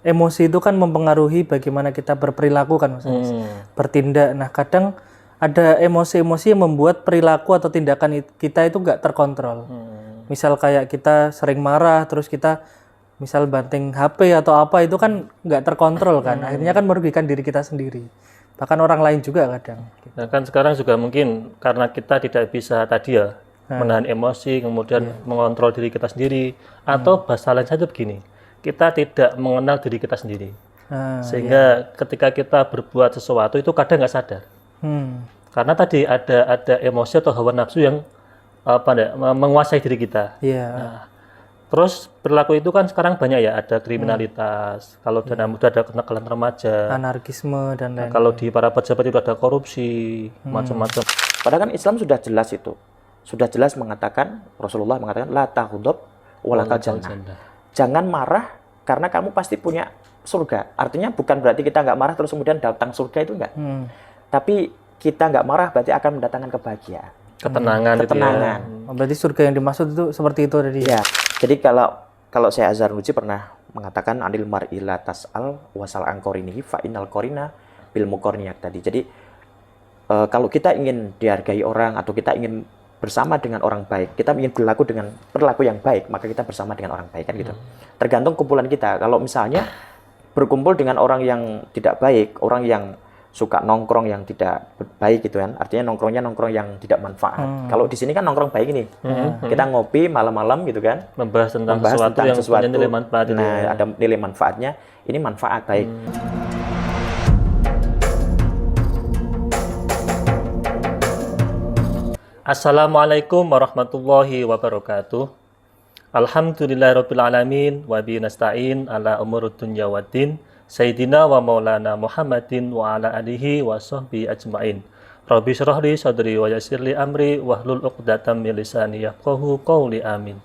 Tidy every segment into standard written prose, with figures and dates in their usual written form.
emosi itu kan mempengaruhi bagaimana kita berperilaku kan Mas Anis, bertindak. Nah kadang ada emosi-emosi yang membuat perilaku atau tindakan kita itu nggak terkontrol. Misal kayak kita sering marah, terus kita misal banting HP atau apa, itu kan nggak terkontrol kan. Akhirnya kan merugikan diri kita sendiri. Bahkan orang lain juga kadang. Nah, kan sekarang juga mungkin karena kita tidak bisa tadi ya menahan emosi, kemudian mengontrol diri kita sendiri, atau bahasa lain saja begini, kita tidak mengenal diri kita sendiri. Sehingga ketika kita berbuat sesuatu itu kadang nggak sadar. Karena tadi ada emosi atau hawa nafsu yang menguasai diri kita. Nah, terus perilaku itu kan sekarang banyak ya, ada kriminalitas, kalau dana muda ada kenakalan remaja, anarkisme dan lain-lain. Kalau di para pejabat itu ada korupsi, macam-macam. Padahal kan Islam sudah jelas itu. Sudah jelas mengatakan, Rasulullah mengatakan la taghdab walakal jannah. Jangan marah karena kamu pasti punya surga. Artinya bukan berarti kita nggak marah terus kemudian datang surga, itu enggak. Tapi kita nggak marah berarti akan mendatangkan kebahagiaan. Ketenangan. Ketenangan. Oh, berarti surga yang dimaksud itu seperti itu tadi. Ya. Jadi kalau saya Azhar Nuji pernah mengatakan anil mar'i la tas'al wasal angkorinihi fa innal qorina bil muqarniyak tadi. Jadi kalau kita ingin dihargai orang atau kita ingin bersama dengan orang baik, kita ingin berlaku dengan perilaku yang baik, maka kita bersama dengan orang baik kan gitu. Tergantung kumpulan kita. Kalau misalnya berkumpul dengan orang yang tidak baik, orang yang suka nongkrong yang tidak baik gitu kan, artinya nongkrong yang tidak manfaat. Kalau di sini kan nongkrong baik ini, kita ngopi malam-malam gitu kan, membahas tentang sesuatu yang punya nilai manfaat. Nah, ada nilai manfaatnya, ini manfaat baik. Assalamualaikum warahmatullahi wabarakatuh. Alhamdulillahirabbil alamin wa bihi nasta'in ala umurud dunya waddin. Sayyidina wa maulana Muhammadin wa ala alihi wa sahbihi ajma'in. Rabbi syrah li sadri wa yassir li amri wahlul 'uqdatam min lisani yafqahu qawli amin.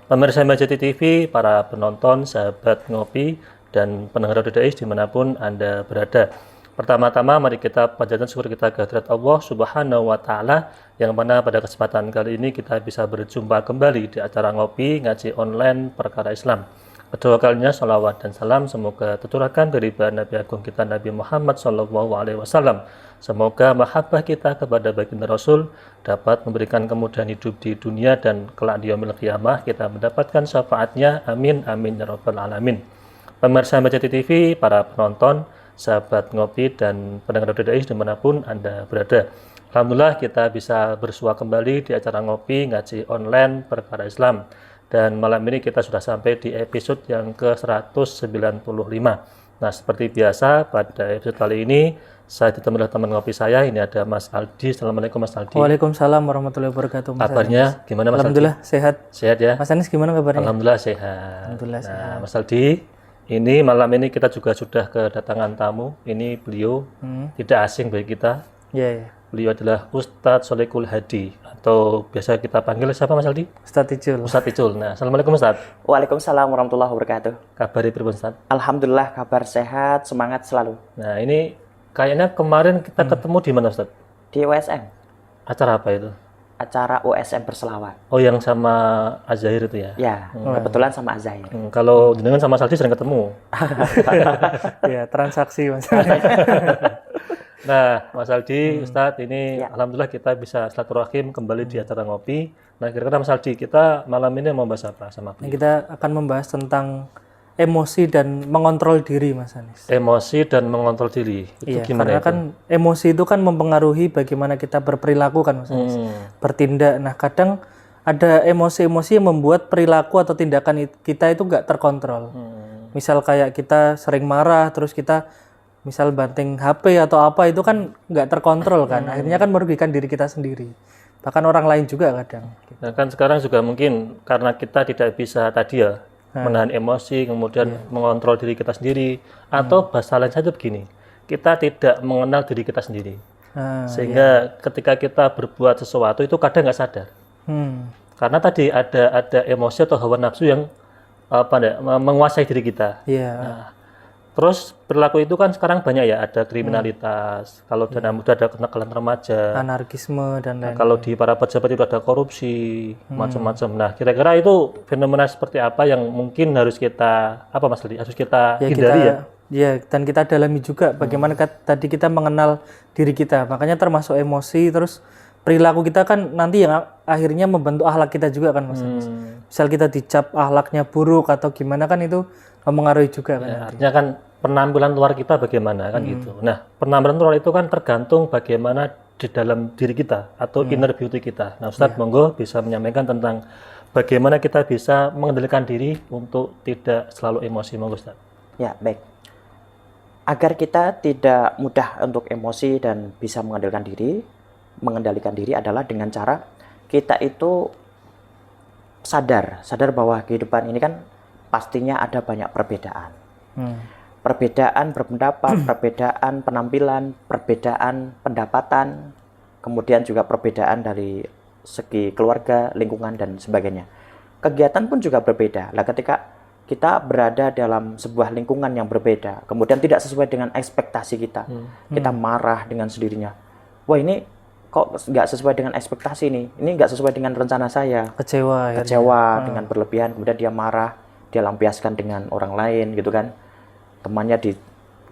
Pemirsa Majati TV, para penonton, sahabat ngopi, dan pendengar Radio Dais dimanapun Anda berada. Pertama-tama mari kita panjatkan syukur kita kehadirat Allah Subhanahu wa Ta'ala, yang mana pada kesempatan kali ini kita bisa berjumpa kembali di acara ngopi ngaji online perkara Islam. Kedua kalinya salawat dan salam semoga tercurahkan dari Nabi Agung kita Nabi Muhammad SAW. Semoga mahabbah kita kepada baginda Rasul dapat memberikan kemudahan hidup di dunia dan kelak di yaumil qiyamah kita mendapatkan syafaatnya. Amin amin ya rabbal alamin. Pemirsa Majati TV, para penonton, sahabat ngopi, dan pendengar Radio Dais dimanapun Anda berada. Alhamdulillah kita bisa bersua kembali di acara ngopi ngaji online perkara Islam. Dan malam ini kita sudah sampai di episode yang ke-195. Nah, seperti biasa pada episode kali ini saya ditemani oleh teman ngopi saya. Ini ada Mas Aldi. Assalamualaikum Mas Aldi. Waalaikumsalam warahmatullahi wabarakatuh. Mas Kabarnya Anis. gimana Mas Alhamdulillah Aldi? Sehat. Sehat ya? Mas Anis gimana kabarnya? Alhamdulillah sehat. Alhamdulillah nah, sehat. Mas Aldi, ini malam ini kita juga sudah kedatangan tamu. Ini beliau tidak asing bagi kita. Iya. Beliau adalah Ustadz Solekul Hadi, atau biasa kita panggil siapa Mas Aldi? Ustadz Icul. Ustadz Icul. Nah, Assalamualaikum Ustadz. Waalaikumsalam warahmatullahi wabarakatuh. Kabar pripun Ustadz? Alhamdulillah kabar sehat, semangat selalu. Nah, ini kayaknya kemarin kita ketemu di mana Ustadz? Di USM. Acara apa itu? Acara USM berselawat. Oh, yang sama Azahir itu ya? Ya, kebetulan sama Azahir. Kalau jenengan sama Saldi sering ketemu. Ya, transaksi Mas. Nah, Mas Aldi, Ustadz, ini alhamdulillah kita bisa silaturahim kembali di acara ngopi. Nah, kira-kira Mas Aldi, kita malam ini mau bahas apa sama Nah, kita akan membahas tentang emosi dan mengontrol diri, Mas Anis. Emosi dan mengontrol diri. Itu gimana karena itu? kan emosi itu kan mempengaruhi bagaimana kita berperilaku kan, Mas Anis. Bertindak. Nah, kadang ada emosi-emosi yang membuat perilaku atau tindakan kita itu nggak terkontrol. Misal kayak kita sering marah, terus kita misal banting HP atau apa, itu kan nggak terkontrol kan. Akhirnya kan merugikan diri kita sendiri. Bahkan orang lain juga kadang. Nah, kan sekarang juga mungkin karena kita tidak bisa tadi ya menahan emosi, kemudian mengontrol diri kita sendiri, atau bahasa lain saja begini, kita tidak mengenal diri kita sendiri. Sehingga ketika kita berbuat sesuatu itu kadang nggak sadar. Karena tadi ada emosi atau hawa nafsu yang menguasai diri kita. Nah, Terus perilaku itu kan sekarang banyak ya, ada kriminalitas, kalau dana muda ada kenakalan remaja, Anarkisme dan lain-lain. kalau di para pejabat itu ada korupsi, macam-macam. Nah, kira-kira itu fenomena seperti apa yang mungkin harus kita, apa Mas Lidi, harus kita hindari ya? Ya, dan kita dalami juga bagaimana tadi kita mengenal diri kita. Makanya termasuk emosi, terus perilaku kita kan nanti yang akhirnya membentuk akhlak kita juga kan Mas. Misal kita dicap akhlaknya buruk atau gimana kan itu mempengaruhi juga kan. Ya, artinya kan penampilan luar kita bagaimana kan gitu. Nah, penampilan luar itu kan tergantung bagaimana di dalam diri kita atau inner beauty kita. Nah, Ustadz monggo bisa menyampaikan tentang bagaimana kita bisa mengendalikan diri untuk tidak selalu emosi, monggo Ustadz. Ya, baik. Agar kita tidak mudah untuk emosi dan bisa mengendalikan diri adalah dengan cara kita itu sadar bahwa kehidupan ini kan pastinya ada banyak perbedaan. Perbedaan berpendapat, perbedaan penampilan, perbedaan pendapatan, kemudian juga perbedaan dari segi keluarga, lingkungan, dan sebagainya. Kegiatan pun juga berbeda. Nah, ketika kita berada dalam sebuah lingkungan yang berbeda, kemudian tidak sesuai dengan ekspektasi kita, kita marah dengan sendirinya. Wah, ini kok nggak sesuai dengan ekspektasi nih, ini nggak sesuai dengan rencana saya. Kecewa Dengan berlebihan, kemudian dia marah, dia lampiaskan dengan orang lain gitu kan. Temannya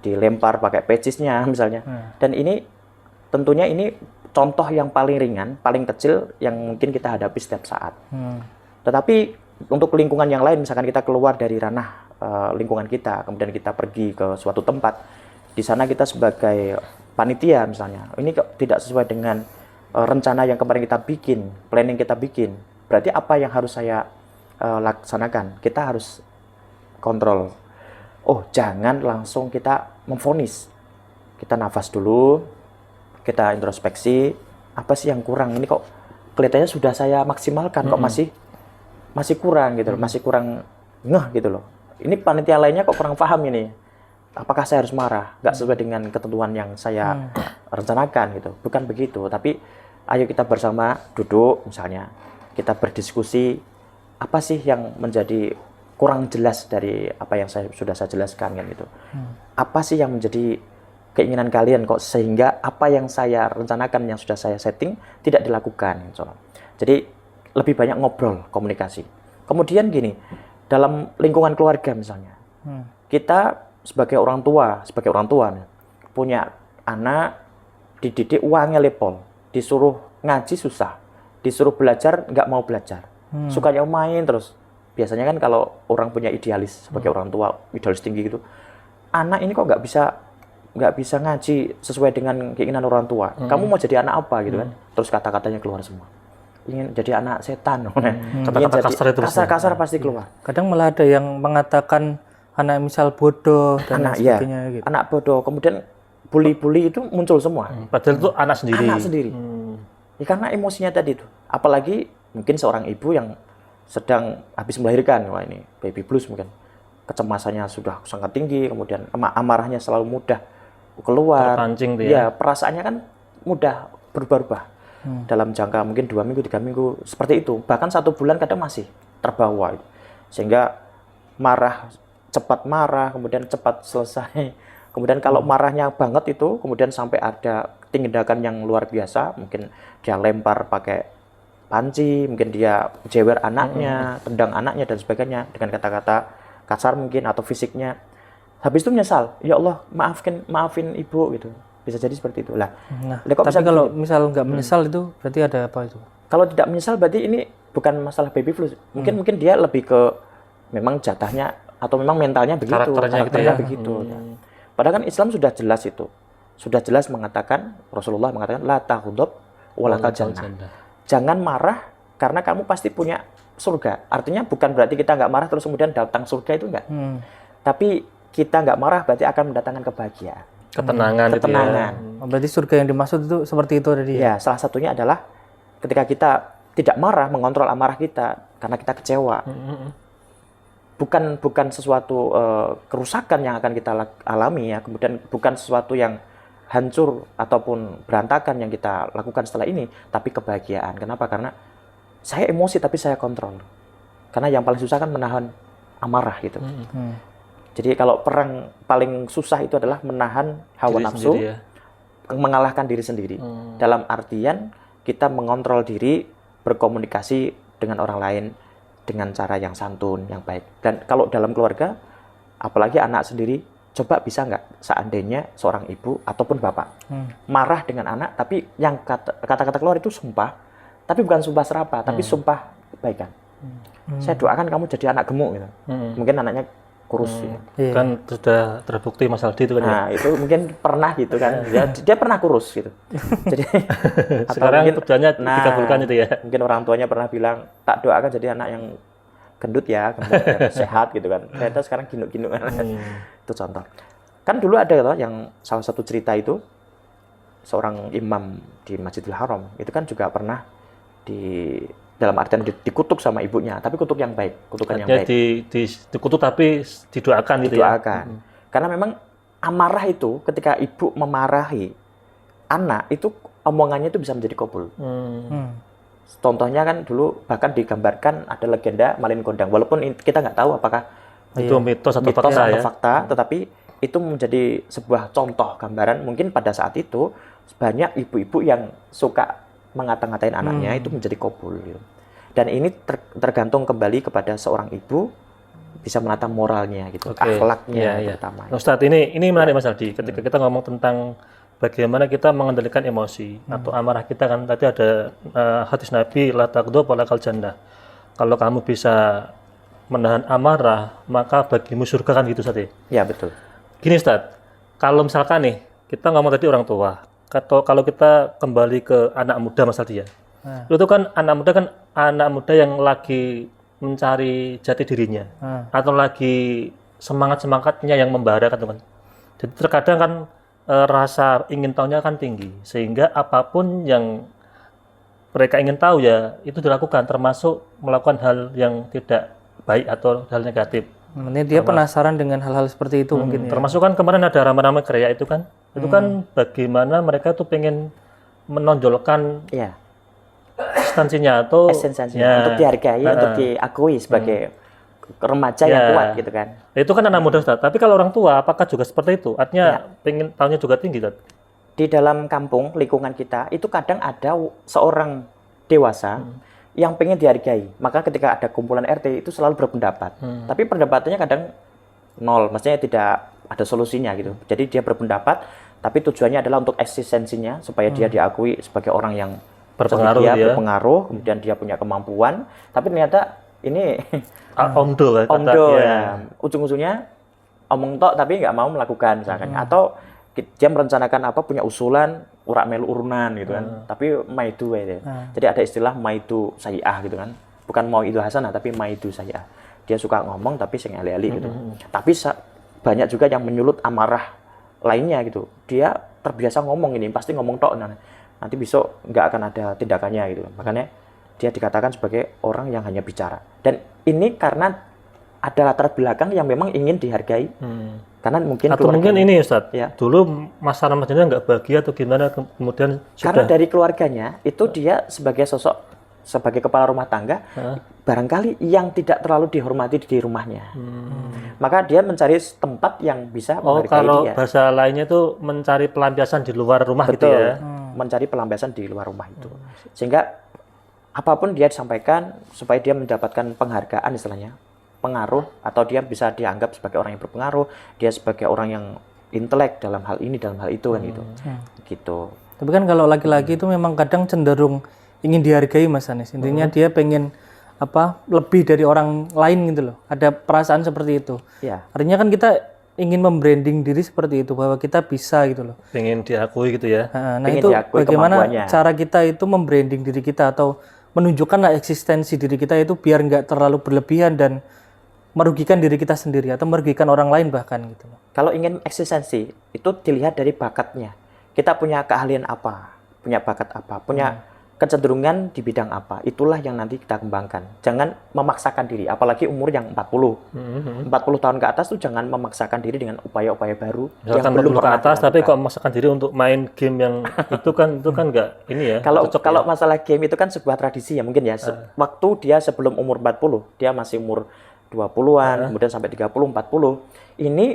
dilempar pakai pecisnya misalnya. Dan ini tentunya ini contoh yang paling ringan, paling kecil yang mungkin kita hadapi setiap saat. Tetapi untuk lingkungan yang lain, misalkan kita keluar dari ranah lingkungan kita, kemudian kita pergi ke suatu tempat, di sana kita sebagai panitia misalnya, ini tidak sesuai dengan rencana yang kemarin kita bikin, planning kita bikin. Berarti apa yang harus saya laksanakan? Kita harus kontrol. Oh, jangan langsung kita memvonis. Kita nafas dulu, kita introspeksi, apa sih yang kurang? Ini kok kelihatannya sudah saya maksimalkan, kok masih kurang gitu loh, masih kurang ngeh gitu loh. Ini panitia lainnya kok kurang paham ini. Apakah saya harus marah? Nggak sesuai dengan ketentuan yang saya rencanakan gitu. Bukan begitu, tapi ayo kita bersama duduk misalnya, kita berdiskusi apa sih yang menjadi kurang jelas dari apa yang sudah saya jelaskan kan gitu. Apa sih yang menjadi keinginan kalian kok sehingga apa yang saya rencanakan yang sudah saya setting tidak dilakukan gitu. Jadi lebih banyak ngobrol, komunikasi. Kemudian gini, dalam lingkungan keluarga misalnya, kita sebagai orang tua punya anak, dididik uangnya lepol, disuruh ngaji susah, disuruh belajar nggak mau belajar, sukanya main terus. Biasanya kan kalau orang punya idealis sebagai orang tua, idealis tinggi gitu, anak ini kok nggak bisa ngaji sesuai dengan keinginan orang tua. Kamu mau jadi anak apa gitu kan? Terus kata-katanya keluar semua. Ingin jadi anak setan. Kata-kata kasar pasti keluar. Kadang malah ada yang mengatakan anak misal bodoh dan lain sebagainya gitu. Anak bodoh, kemudian bully-bully itu muncul semua. Padahal itu anak sendiri. Ya, karena emosinya tadi itu. Apalagi mungkin seorang ibu yang sedang habis melahirkan, wah ini baby blues mungkin. Kecemasannya sudah sangat tinggi, kemudian amarahnya selalu mudah keluar. Terpancing tuh ya. Perasaannya kan mudah berubah-ubah. Dalam jangka mungkin 2 minggu, 3 minggu, seperti itu. Bahkan 1 bulan kadang masih terbawa. Sehingga cepat marah, kemudian cepat selesai. Kemudian kalau marahnya banget itu, kemudian sampai ada tindakan yang luar biasa, mungkin dia lempar pakai panci, mungkin dia jewer anaknya, tendang anaknya, dan sebagainya, dengan kata-kata kasar mungkin, atau fisiknya. Habis itu menyesal, ya Allah, maafin ibu, gitu. Bisa jadi seperti itu. Nah, tapi kalau misal nggak menyesal itu, berarti ada apa itu? Kalau tidak menyesal, berarti ini bukan masalah baby flu. Mungkin dia lebih ke, memang jatahnya, atau memang mentalnya begitu, karakternya begitu. Padahal kan Islam sudah jelas itu. Sudah jelas mengatakan, Rasulullah mengatakan, la taghdab walakal jannah. Jangan marah karena kamu pasti punya surga. Artinya bukan berarti kita nggak marah terus kemudian datang surga, itu enggak. Tapi kita nggak marah berarti akan mendatangkan kebahagiaan. Ketenangan. Gitu ya. Berarti surga yang dimaksud itu seperti itu tadi. Ya, salah satunya adalah ketika kita tidak marah, mengontrol amarah kita karena kita kecewa. Bukan sesuatu kerusakan yang akan kita alami ya, kemudian bukan sesuatu yang hancur ataupun berantakan yang kita lakukan setelah ini, tapi kebahagiaan. Kenapa? Karena saya emosi tapi saya kontrol. Karena yang paling susah kan menahan amarah gitu. Jadi kalau perang paling susah itu adalah menahan hawa Diri nafsu, sendiri ya. mengalahkan diri sendiri. Dalam artian kita mengontrol diri, berkomunikasi dengan orang lain dengan cara yang santun, yang baik. Dan kalau dalam keluarga, apalagi anak sendiri, coba bisa nggak seandainya seorang ibu ataupun bapak marah dengan anak, tapi yang kata-kata keluar itu sumpah, tapi bukan sumpah serapah, tapi sumpah kebaikan. Saya doakan kamu jadi anak gemuk gitu. Mungkin anaknya kurus gitu. Kan sudah terbukti Mas Aldi itu kan ya. Nah, itu mungkin pernah gitu kan. Dia pernah kurus gitu. Jadi atau Sekarang mungkin, tujuannya dikabulkan itu ya. Mungkin orang tuanya pernah bilang, tak doakan jadi anak yang gendut ya, gemuk ya, sehat gitu kan. Ternyata sekarang ginuk-ginuk. Itu contoh. Kan dulu ada loh yang salah satu cerita itu seorang imam di Masjidil Haram itu kan juga pernah dalam artian dikutuk sama ibunya, tapi kutuk yang baik, kutukan yang baik. Dikutuk tapi didoakan gitu ya. Didoakan. Karena memang amarah itu ketika ibu memarahi anak itu omongannya itu bisa menjadi kabul. Contohnya kan dulu bahkan digambarkan ada legenda Malin Kondang, walaupun kita nggak tahu apakah Itu mitos atau mitos fakta atau ya. fakta, tetapi itu menjadi sebuah contoh gambaran. Mungkin pada saat itu banyak ibu-ibu yang suka ngata-ngatain anaknya itu menjadi kabul gitu. Dan ini tergantung kembali kepada seorang ibu bisa menata moralnya gitu, akhlaknya terutama. Nah, Ustadz, ini menarik Mas Aldi. Ketika kita ngomong tentang bagaimana kita mengendalikan emosi atau amarah kita, kan tadi ada hadis Nabi, la taghdab wa lakal jannah. Kalau kamu bisa menahan amarah, maka bagimu surga, kan gitu Ustadz. Ya, betul. Gini Ustadz, kalau misalkan nih kita ngomong tadi orang tua, atau kalau kita kembali ke anak muda Mas Aldi ya, itu kan anak muda yang lagi mencari jati dirinya, atau lagi semangatnya yang membara kan. Jadi terkadang kan rasa ingin tahunya kan tinggi, sehingga apapun yang mereka ingin tahu ya itu dilakukan, termasuk melakukan hal yang tidak baik atau hal negatif. Ini dia penasaran dengan hal-hal seperti itu mungkin ya. Termasuk kan kemarin ada rame-rame kriya itu kan, itu kan bagaimana mereka tuh pengen menonjolkan esensinya atau untuk dihargai, untuk diakui sebagai remaja yang kuat gitu kan. Itu kan anak muda Ustaz. Tapi kalau orang tua apakah juga seperti itu? Artinya pengen tahunya juga tinggi Ustaz. Di dalam kampung lingkungan kita itu kadang ada seorang dewasa yang pengen dihargai. Maka ketika ada kumpulan RT itu selalu berpendapat. Tapi pendapatannya kadang nol, maksudnya tidak ada solusinya gitu. Jadi dia berpendapat, tapi tujuannya adalah untuk eksistensinya supaya dia diakui sebagai orang yang berpengaruh, kemudian dia punya kemampuan. Tapi ternyata ini omdo ya. Ujung-ujungnya omong tok tapi nggak mau melakukan misalkan. Atau dia merencanakan punya usulan urak melu urunan gitu kan. Tapi maidu ya. Jadi ada istilah maidu sayi'ah gitu kan. Bukan mau itu hasanah tapi maidu sayi'ah. Dia suka ngomong tapi sing ali-ali gitu. Tapi banyak juga yang menyulut amarah lainnya gitu. Dia terbiasa ngomong ini, pasti ngomong tok nanti besok nggak akan ada tindakannya gitu. Makanya dia dikatakan sebagai orang yang hanya bicara. Dan ini karena ada latar belakang yang memang ingin dihargai. Karena mungkin atau mungkin ini Ustadz, dulu masa remajanya nggak bahagia atau gimana, kemudian karena dari keluarganya itu dia sebagai sosok, sebagai kepala rumah tangga, barangkali yang tidak terlalu dihormati di rumahnya. Maka dia mencari tempat yang bisa menghargai kalau dia. Bahasa lainnya itu mencari pelampiasan di luar rumah. Betul. Gitu ya. Mencari pelampiasan di luar rumah itu. Sehingga apapun dia disampaikan supaya dia mendapatkan penghargaan istilahnya, pengaruh, atau dia bisa dianggap sebagai orang yang berpengaruh, dia sebagai orang yang intelek dalam hal ini, dalam hal itu kan gitu. Gitu. Tapi kan kalau laki-laki itu memang kadang cenderung ingin dihargai Mas Anis. Intinya dia pengen lebih dari orang lain gitu loh. Ada perasaan seperti itu. Artinya kan kita ingin membranding diri seperti itu, bahwa kita bisa gitu loh. Pengen diakui gitu ya. Nah itu bagaimana cara kita itu membranding diri kita atau menunjukkan eksistensi diri kita itu biar nggak terlalu berlebihan dan merugikan diri kita sendiri atau merugikan orang lain bahkan gitu loh. Kalau ingin eksistensi itu dilihat dari bakatnya. Kita punya keahlian apa, punya bakat apa, punya kecenderungan di bidang apa, itulah yang nanti kita kembangkan. Jangan memaksakan diri, apalagi umur yang 40 tahun ke atas tuh jangan memaksakan diri dengan upaya-upaya baru. Misalkan yang belum ke atas tapi kok memaksakan diri untuk main game yang itu kan nggak ini ya. Kalau masalah game itu kan sebuah tradisi ya mungkin ya. Waktu dia sebelum umur 40, dia masih umur 20-an, kemudian sampai 30, 40. Ini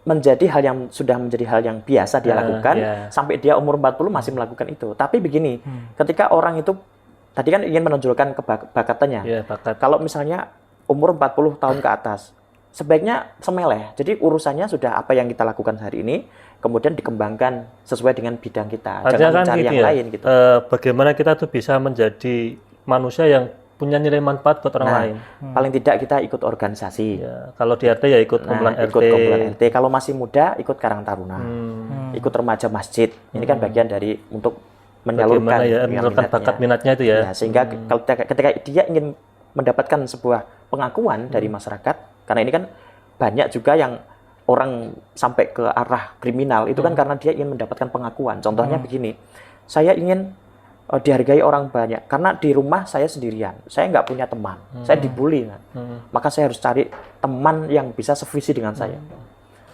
menjadi hal yang sudah menjadi hal yang biasa dia lakukan sampai dia umur 40 masih melakukan itu. Tapi begini, ketika orang itu tadi kan ingin menonjolkan kebakatannya. Bakat. Kalau misalnya umur 40 tahun ke atas, sebaiknya semeleh. Jadi urusannya sudah apa yang kita lakukan hari ini, kemudian dikembangkan sesuai dengan bidang kita. Artinya Jangan kan mencari yang lain gitu. Bagaimana kita tuh bisa menjadi manusia yang punya nilai manfaat buat orang lain. Paling tidak kita ikut organisasi. Ya, kalau di RT ya ikut kumpulan RT. Ikut kumpulan RT. Kalau masih muda ikut Karang Taruna. Ikut remaja masjid. Ini kan bagian dari untuk menyalurkan menurunkan bakat minatnya itu ya. Sehingga ketika dia ingin mendapatkan sebuah pengakuan dari masyarakat, karena ini kan banyak juga yang orang sampai ke arah kriminal itu kan karena dia ingin mendapatkan pengakuan. Contohnya begini, saya ingin dihargai orang banyak karena di rumah saya sendirian, saya nggak punya teman, saya dibully, maka saya harus cari teman yang bisa sevisi dengan saya.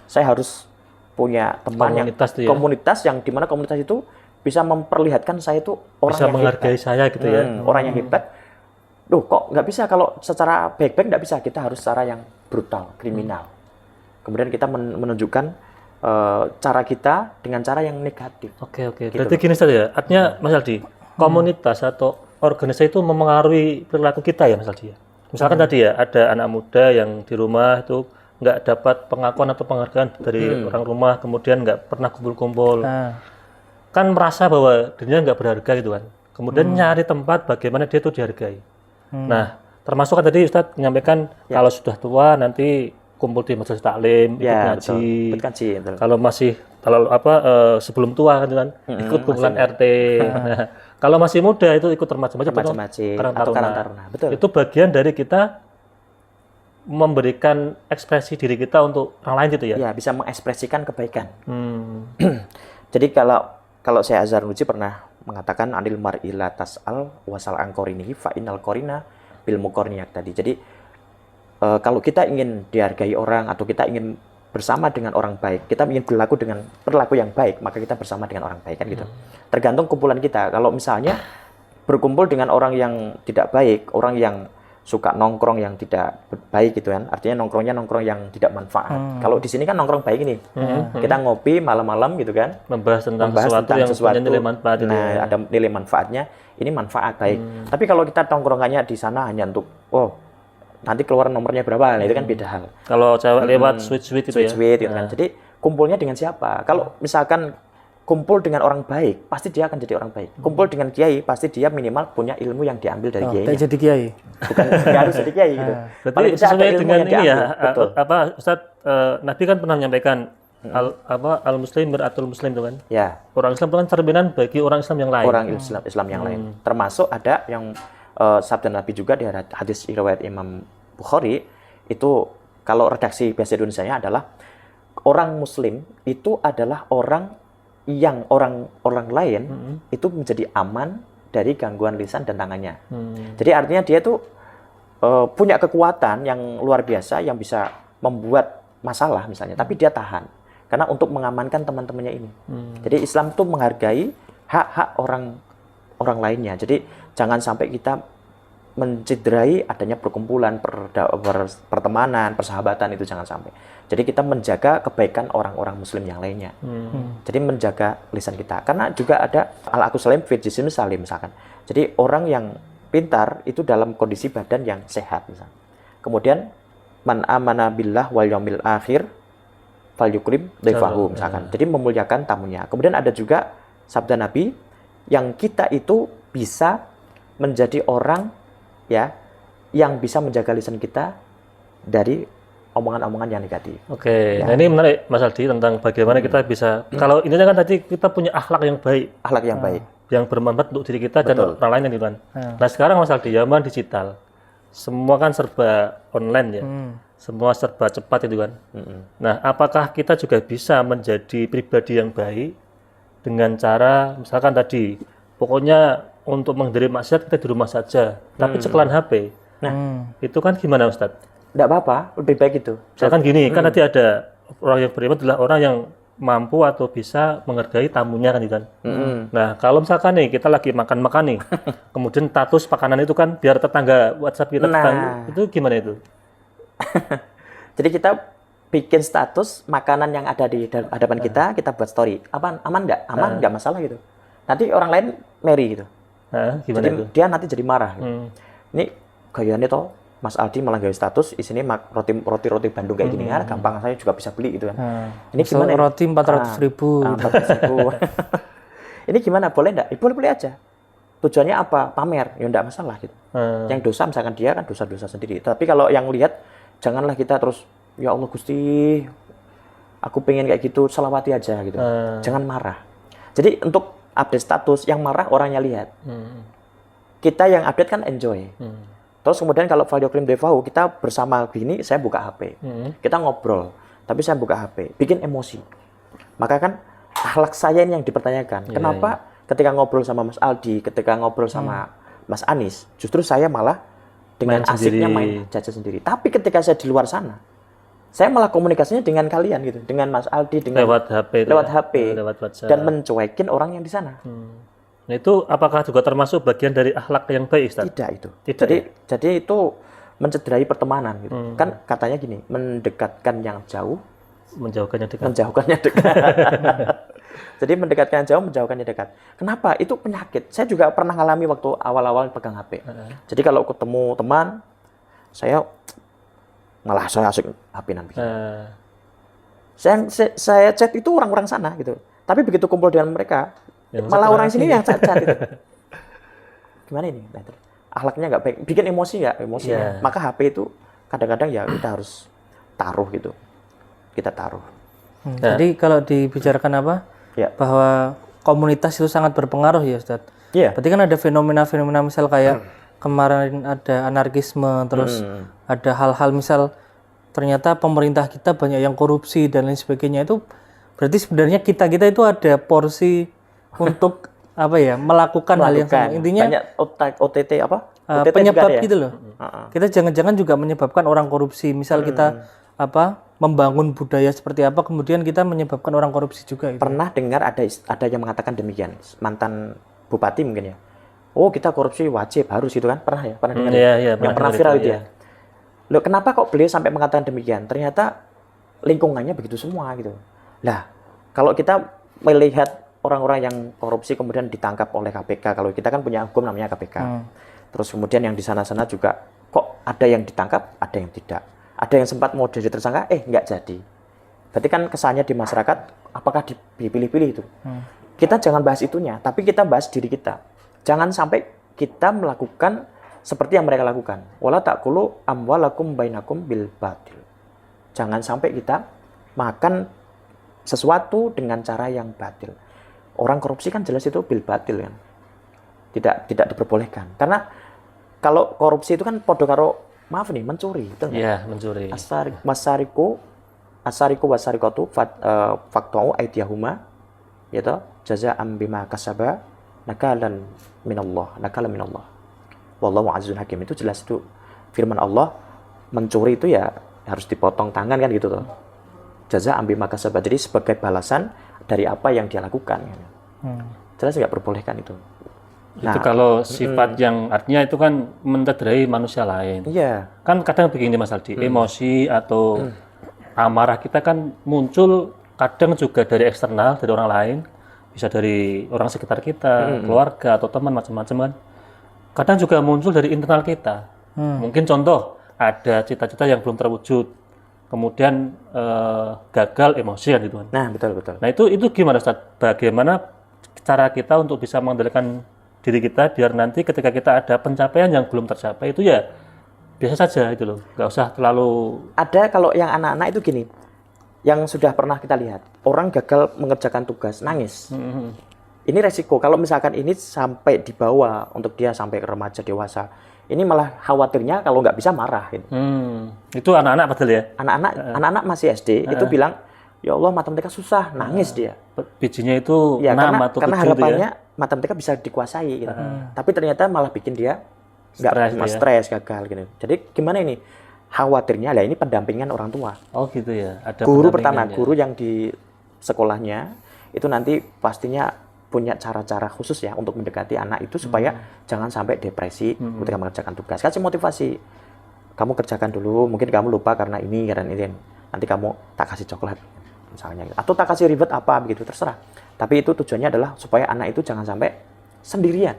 Saya harus punya teman komunitas yang dimana komunitas itu bisa memperlihatkan saya itu orang bisa yang menghargai hebat. saya gitu ya. Orang yang hebat. Loh, kok nggak bisa kalau secara baik-baik nggak bisa, kita harus secara yang brutal, kriminal. Kemudian kita menunjukkan cara kita dengan cara yang negatif. Oke. Gitu. Berarti gini saja ya, artinya Mas Aldi, komunitas atau organisasi itu memengaruhi perilaku kita ya Mas Aldi ya. Misalkan tadi ya ada anak muda yang di rumah itu nggak dapat pengakuan atau penghargaan dari orang rumah, kemudian nggak pernah kumpul-kumpul, kan merasa bahwa dirinya nggak berharga gitu kan. Kemudian nyari tempat bagaimana dia itu dihargai. Nah, termasuk kan tadi Ustadz menyampaikan kalau sudah tua nanti kumpul di majelis taklim, ikut ngaji. Kalau masih sebelum tua kan ikut kumpulan RT. Nah, kalau masih muda itu ikut remaja atau Karang Taruna. Betul. Itu bagian dari kita memberikan ekspresi diri kita untuk orang lain gitu ya. Ya, bisa mengekspresikan kebaikan. Jadi kalau saya Azhar Nuji pernah mengatakan anil mar'i la tas'al wasal angkorinihi fa innal qorina bil muqarniyat tadi. Jadi kalau kita ingin dihargai orang atau kita ingin bersama dengan orang baik, kita ingin berlaku dengan perilaku yang baik, maka kita bersama dengan orang baik kan gitu. Tergantung kumpulan kita. Kalau misalnya berkumpul dengan orang yang tidak baik, orang yang suka nongkrong yang tidak baik gitu kan, artinya nongkrong yang tidak manfaat. Kalau di sini kan nongkrong baik ini, kita ngopi malam-malam gitu kan, membahas tentang sesuatu yang punya nilai manfaat. Nah, ada nilai manfaatnya, ini manfaat baik. Tapi kalau kita nongkrongannya di sana hanya untuk nanti keluar nomornya berapa, nah itu kan beda hal. Kalau cewek lewat sweet itu ya. Gitu kan. Jadi kumpulnya dengan siapa? Kalau misalkan kumpul dengan orang baik, pasti dia akan jadi orang baik. Kumpul dengan kiai, pasti dia minimal punya ilmu yang diambil dari kiai. Jadi kiai. Bukan harus jadi kiai gitu. Berarti sesuai dengan ini ya, Ustaz, Nabi kan pernah menyampaikan al-muslim beratul muslim itu kan. Ya. Orang Islam itu kan cerminan bagi orang Islam yang lain. Orang Islam yang lain. Termasuk ada yang sabda Nabi juga di hadis riwayat Imam Bukhari itu, kalau redaksi bahasa Indonesianya adalah orang muslim itu adalah orang yang orang lain itu menjadi aman dari gangguan lisan dan tangannya. Jadi artinya dia tuh punya kekuatan yang luar biasa yang bisa membuat masalah misalnya, tapi dia tahan karena untuk mengamankan teman-temannya ini. Jadi Islam tuh menghargai hak-hak orang lainnya. Jadi jangan sampai kita mencederai adanya perkumpulan, pertemanan, persahabatan, itu jangan sampai. Jadi kita menjaga kebaikan orang-orang muslim yang lainnya. Jadi menjaga lisan kita. Karena juga ada al-aqu salim fi jismi salim misalkan. Jadi orang yang pintar itu dalam kondisi badan yang sehat misalkan. Kemudian man amana billah wal yaumil akhir falyukrim dhaifahu misalkan. Jadi memuliakan tamunya. Kemudian ada juga sabda Nabi yang kita itu bisa menjadi orang yang bisa menjaga lisan kita dari omongan-omongan yang negatif. Oke, nah ini menarik Mas Aldi tentang bagaimana kita bisa, kalau intinya kan tadi kita punya akhlak yang baik. Akhlak yang baik. Yang bermanfaat untuk diri kita dan orang lain gitu kan. Nah sekarang Mas Aldi, zaman digital, semua kan serba online ya. Semua serba cepat itu kan. Nah apakah kita juga bisa menjadi pribadi yang baik dengan cara, misalkan tadi, pokoknya untuk menghindari maksiat kita di rumah saja, tapi ceklan HP. Nah, itu kan gimana Ustaz? Tidak apa-apa, lebih baik itu. Misalkan gini, kan tadi ada orang yang beriman adalah orang yang mampu atau bisa menghargai tamunya kan itu kan. Nah, kalau misalkan nih kita lagi makan-makan nih, kemudian status makanan itu kan biar tetangga WhatsApp kita tetangga, itu gimana itu? Jadi kita bikin status makanan yang ada di hadapan kita buat story. Aman nggak? Aman nggak masalah gitu. Nanti orang lain marry gitu. Gimana Jadi itu? dia nanti jadi marah. Gitu. Ini gayanya toh Mas Aldi malah gawe status isinya roti Bandung kayak gini kan, gampang saya juga bisa beli gitu kan. Ini gimana? Roti 400.000. 400.000. Ini gimana? Boleh nggak? Boleh aja. Tujuannya apa? Pamer, ya nggak masalah gitu. Yang dosa misalkan dia kan dosa-dosa sendiri. Tapi kalau yang lihat, janganlah kita terus, ya Allah Gusti, aku pengen kayak gitu, selawati aja gitu. Jangan marah. Jadi untuk update status, yang marah orangnya lihat. Kita yang update kan enjoy. Terus kemudian kalau Valio Krim Devahu, kita bersama gini, saya buka HP. Kita ngobrol, tapi saya buka HP. Bikin emosi. Maka kan akhlak saya ini yang dipertanyakan. Kenapa ketika ngobrol sama Mas Aldi, ketika ngobrol sama Mas Anies, justru saya malah dengan asiknya main jajan sendiri. Tapi ketika saya di luar sana, saya malah komunikasinya dengan kalian gitu, dengan Mas Aldi, dengan lewat HP, lewat HP, lewat WhatsApp, dan mencuekin orang yang di sana. Nah, itu apakah juga termasuk bagian dari akhlak yang baik, Ustaz? Tidak itu. Tidak, jadi itu mencederai pertemanan gitu. Kan katanya gini, mendekatkan yang jauh, menjauhkannya dekat. menjauhkannya dekat. Jadi mendekatkan yang jauh, menjauhkannya dekat. Kenapa? Itu penyakit. Saya juga pernah ngalami waktu awal-awal pegang HP. Jadi kalau ketemu teman, saya asik HP nanti. Saya chat itu orang-orang sana gitu. Tapi begitu kumpul dengan mereka, malah orang sini yang chat gitu. Gimana ini? Akhlaknya nggak baik, bikin emosi nggak? Emosi. Maka HP itu kadang-kadang ya kita harus taruh gitu. Kita taruh. Jadi kalau dibicarakan apa? Bahwa komunitas itu sangat berpengaruh ya Ustaz. Berarti kan ada fenomena-fenomena misal kayak kemarin ada anarkisme, terus ada hal-hal misal ternyata pemerintah kita banyak yang korupsi dan lain sebagainya, itu berarti sebenarnya kita itu ada porsi untuk apa ya, melakukan hal yang sama. Intinya banyak OTT apa? Penyebab gitu loh. Kita jangan-jangan juga menyebabkan orang korupsi. Misal kita membangun budaya seperti apa, kemudian kita menyebabkan orang korupsi juga. Gitu. Pernah dengar ada yang mengatakan demikian, mantan bupati mungkin ya. Oh, kita korupsi wajib, harus gitu kan? Pernah ya? Pernah dengar? Yang pernah viral itu ya. Loh, kenapa kok beliau sampai mengatakan demikian? Ternyata lingkungannya begitu semua gitu. Lah, kalau kita melihat orang-orang yang korupsi kemudian ditangkap oleh KPK, kalau kita kan punya hukum namanya KPK. Terus kemudian yang di sana-sana juga kok ada yang ditangkap, ada yang tidak. Ada yang sempat mau jadi tersangka, nggak jadi. Berarti kan kesannya di masyarakat, apakah dipilih-pilih itu? Kita jangan bahas itunya, tapi kita bahas diri kita. Jangan sampai kita melakukan seperti yang mereka lakukan. Wala ta'kulu amwalakum bainakum bil batil. Jangan sampai kita makan sesuatu dengan cara yang batil. Orang korupsi kan jelas itu bil batil kan. Tidak diperbolehkan. Karena kalau korupsi itu kan podo karo maaf nih, mencuri, betul nggak? Iya, mencuri. Asariku wasarikatu faqta'u aydiyahuma, yaitu jazaa'an bima kasaba nakalan minallah. Wallahu azizun hakim. Itu jelas itu firman Allah, mencuri itu ya harus dipotong tangan kan gitu tuh. Jazaa'an bima kasaba, jadi sebagai balasan dari apa yang dia lakukan. Jelas nggak perbolehkan itu. Itu kalau sifat yang artinya itu kan mencederai manusia lain. Iya. Kan kadang begini Mas Aldi, emosi atau amarah kita kan muncul kadang juga dari eksternal, dari orang lain, bisa dari orang sekitar kita, keluarga atau teman macam-macam kan. Kadang juga muncul dari internal kita. Mungkin contoh ada cita-cita yang belum terwujud, kemudian gagal emosi kan gitu kan. Nah, betul. Nah itu gimana Ustaz? Bagaimana cara kita untuk bisa mengendalikan diri kita biar nanti ketika kita ada pencapaian yang belum tercapai itu ya biasa saja itu loh, nggak usah terlalu. Ada kalau yang anak-anak itu gini, yang sudah pernah kita lihat orang gagal mengerjakan tugas nangis. Ini resiko kalau misalkan ini sampai dibawa untuk dia sampai ke remaja dewasa, ini malah khawatirnya kalau nggak bisa marah. Gitu. Itu anak-anak padahal ya? Anak-anak masih SD itu bilang, ya Allah matematika susah, nangis dia. Bijinya itu ya, 6 atau 7 karena harapannya ya? Matematika bisa dikuasai. Gitu. Tapi ternyata malah bikin dia nggak stres, gagal. Gitu. Jadi gimana ini? Khawatirnya lah ini pendampingan orang tua. Oh gitu ya. Ada guru pertama, guru yang di sekolahnya itu nanti pastinya punya cara-cara khusus ya untuk mendekati anak itu supaya jangan sampai depresi ketika mengerjakan tugas. Kasih motivasi. kamu kerjakan dulu, mungkin kamu lupa karena ini, nanti kamu tak kasih coklat misalnya, atau tak kasih ribet apa begitu, terserah. Tapi itu tujuannya adalah supaya anak itu jangan sampai sendirian,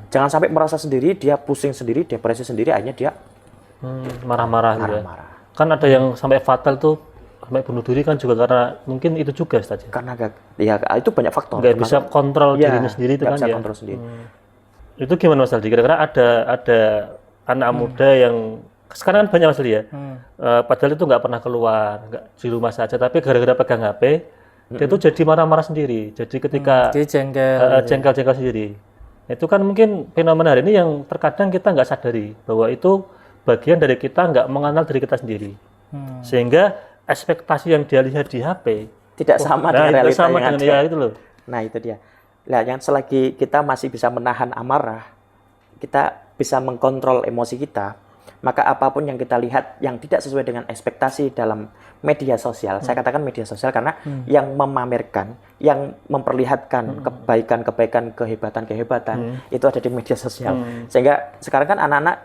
jangan sampai merasa sendiri, dia pusing sendiri, depresi sendiri, akhirnya dia marah-marah gitu ya. marah-marah. Kan ada yang sampai fatal tuh, sampai bunuh diri kan juga karena mungkin itu juga Ustaz. Karena ya itu banyak faktor. Nggak bisa kontrol ya, dirinya sendiri itu nggak kan bisa ya. kontrol sendiri. Itu gimana Mas Aldi? Kira-kira ada anak muda yang sekarang kan banyak Mas Aldi ya. Padahal itu nggak pernah keluar, nggak di rumah saja, tapi gara-gara pegang HP, dia tuh jadi marah-marah sendiri. Jadi ketika Dia jengkel. jengkel-jengkel sendiri. Itu kan mungkin fenomena hari ini yang terkadang kita nggak sadari bahwa itu bagian dari kita nggak mengenal diri kita sendiri. Sehingga ekspektasi yang dia lihat di HP Tidak sama dengan realita sama yang dengan ada. ya itu loh. Nah itu dia. Nah, yang selagi kita masih bisa menahan amarah, kita bisa mengkontrol emosi kita, maka apapun yang kita lihat yang tidak sesuai dengan ekspektasi dalam media sosial, saya katakan media sosial karena yang memamerkan, yang memperlihatkan kebaikan-kebaikan, kehebatan-kehebatan itu ada di media sosial. Sehingga sekarang kan anak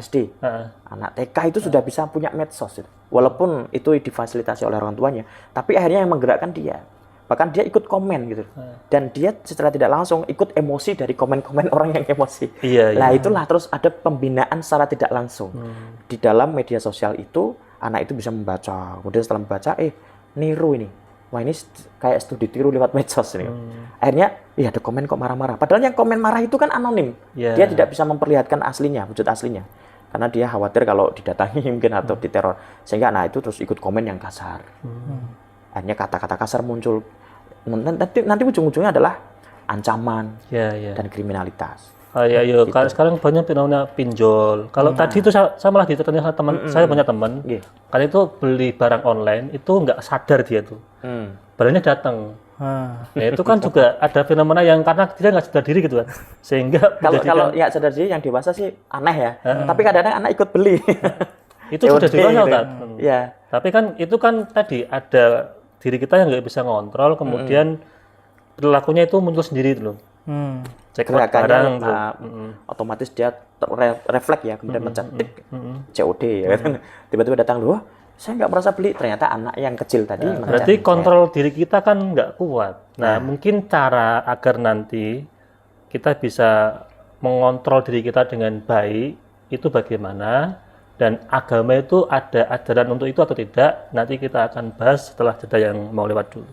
SD, anak TK itu sudah bisa punya medsos. Walaupun itu difasilitasi oleh orang tuanya, tapi akhirnya yang menggerakkan dia. Bahkan dia ikut komen gitu. Dan dia secara tidak langsung ikut emosi dari komen-komen orang yang emosi. Iya, Nah, itulah terus ada pembinaan secara tidak langsung. Di dalam media sosial itu, anak itu bisa membaca. Kemudian setelah membaca, niru ini. Wah, ini kayak studi tiru lewat medsos ini. Akhirnya, ada komen kok marah-marah. Padahal yang komen marah itu kan anonim. Dia tidak bisa memperlihatkan aslinya, wujud aslinya. Karena dia khawatir kalau didatangi mungkin atau diteror. Sehingga anak itu terus ikut komen yang kasar. Akhirnya kata-kata kasar muncul. Nanti ujung-ujungnya adalah ancaman dan kriminalitas. Gitu. Sekarang banyak fenomena pinjol. Kalau tadi itu saya malah ditanya sama teman, saya banyak teman. Kali itu beli barang online itu nggak sadar dia tuh. Barangnya datang. Nah, itu kan juga ada fenomena yang karena dia nggak sadar diri gitu kan. Sehingga kalau ya sadar diri yang dewasa sih aneh ya. Tapi kadang-kadang anak ikut beli. Itu sudah dewasa kan. Ya. Tapi kan itu kan tadi ada diri kita yang nggak bisa ngontrol, kemudian perilakunya itu muncul sendiri itu loh. Cek barang otomatis dia refleks ya, kemudian mencet COD ya kan. Tiba-tiba datang loh, saya nggak merasa beli, ternyata anak yang kecil tadi. Berarti kontrol diri kita kan nggak kuat. Nah, mungkin cara agar nanti kita bisa mengontrol diri kita dengan baik itu bagaimana? Dan agama itu ada ajaran untuk itu atau tidak? Nanti kita akan bahas setelah jeda yang mau lewat dulu.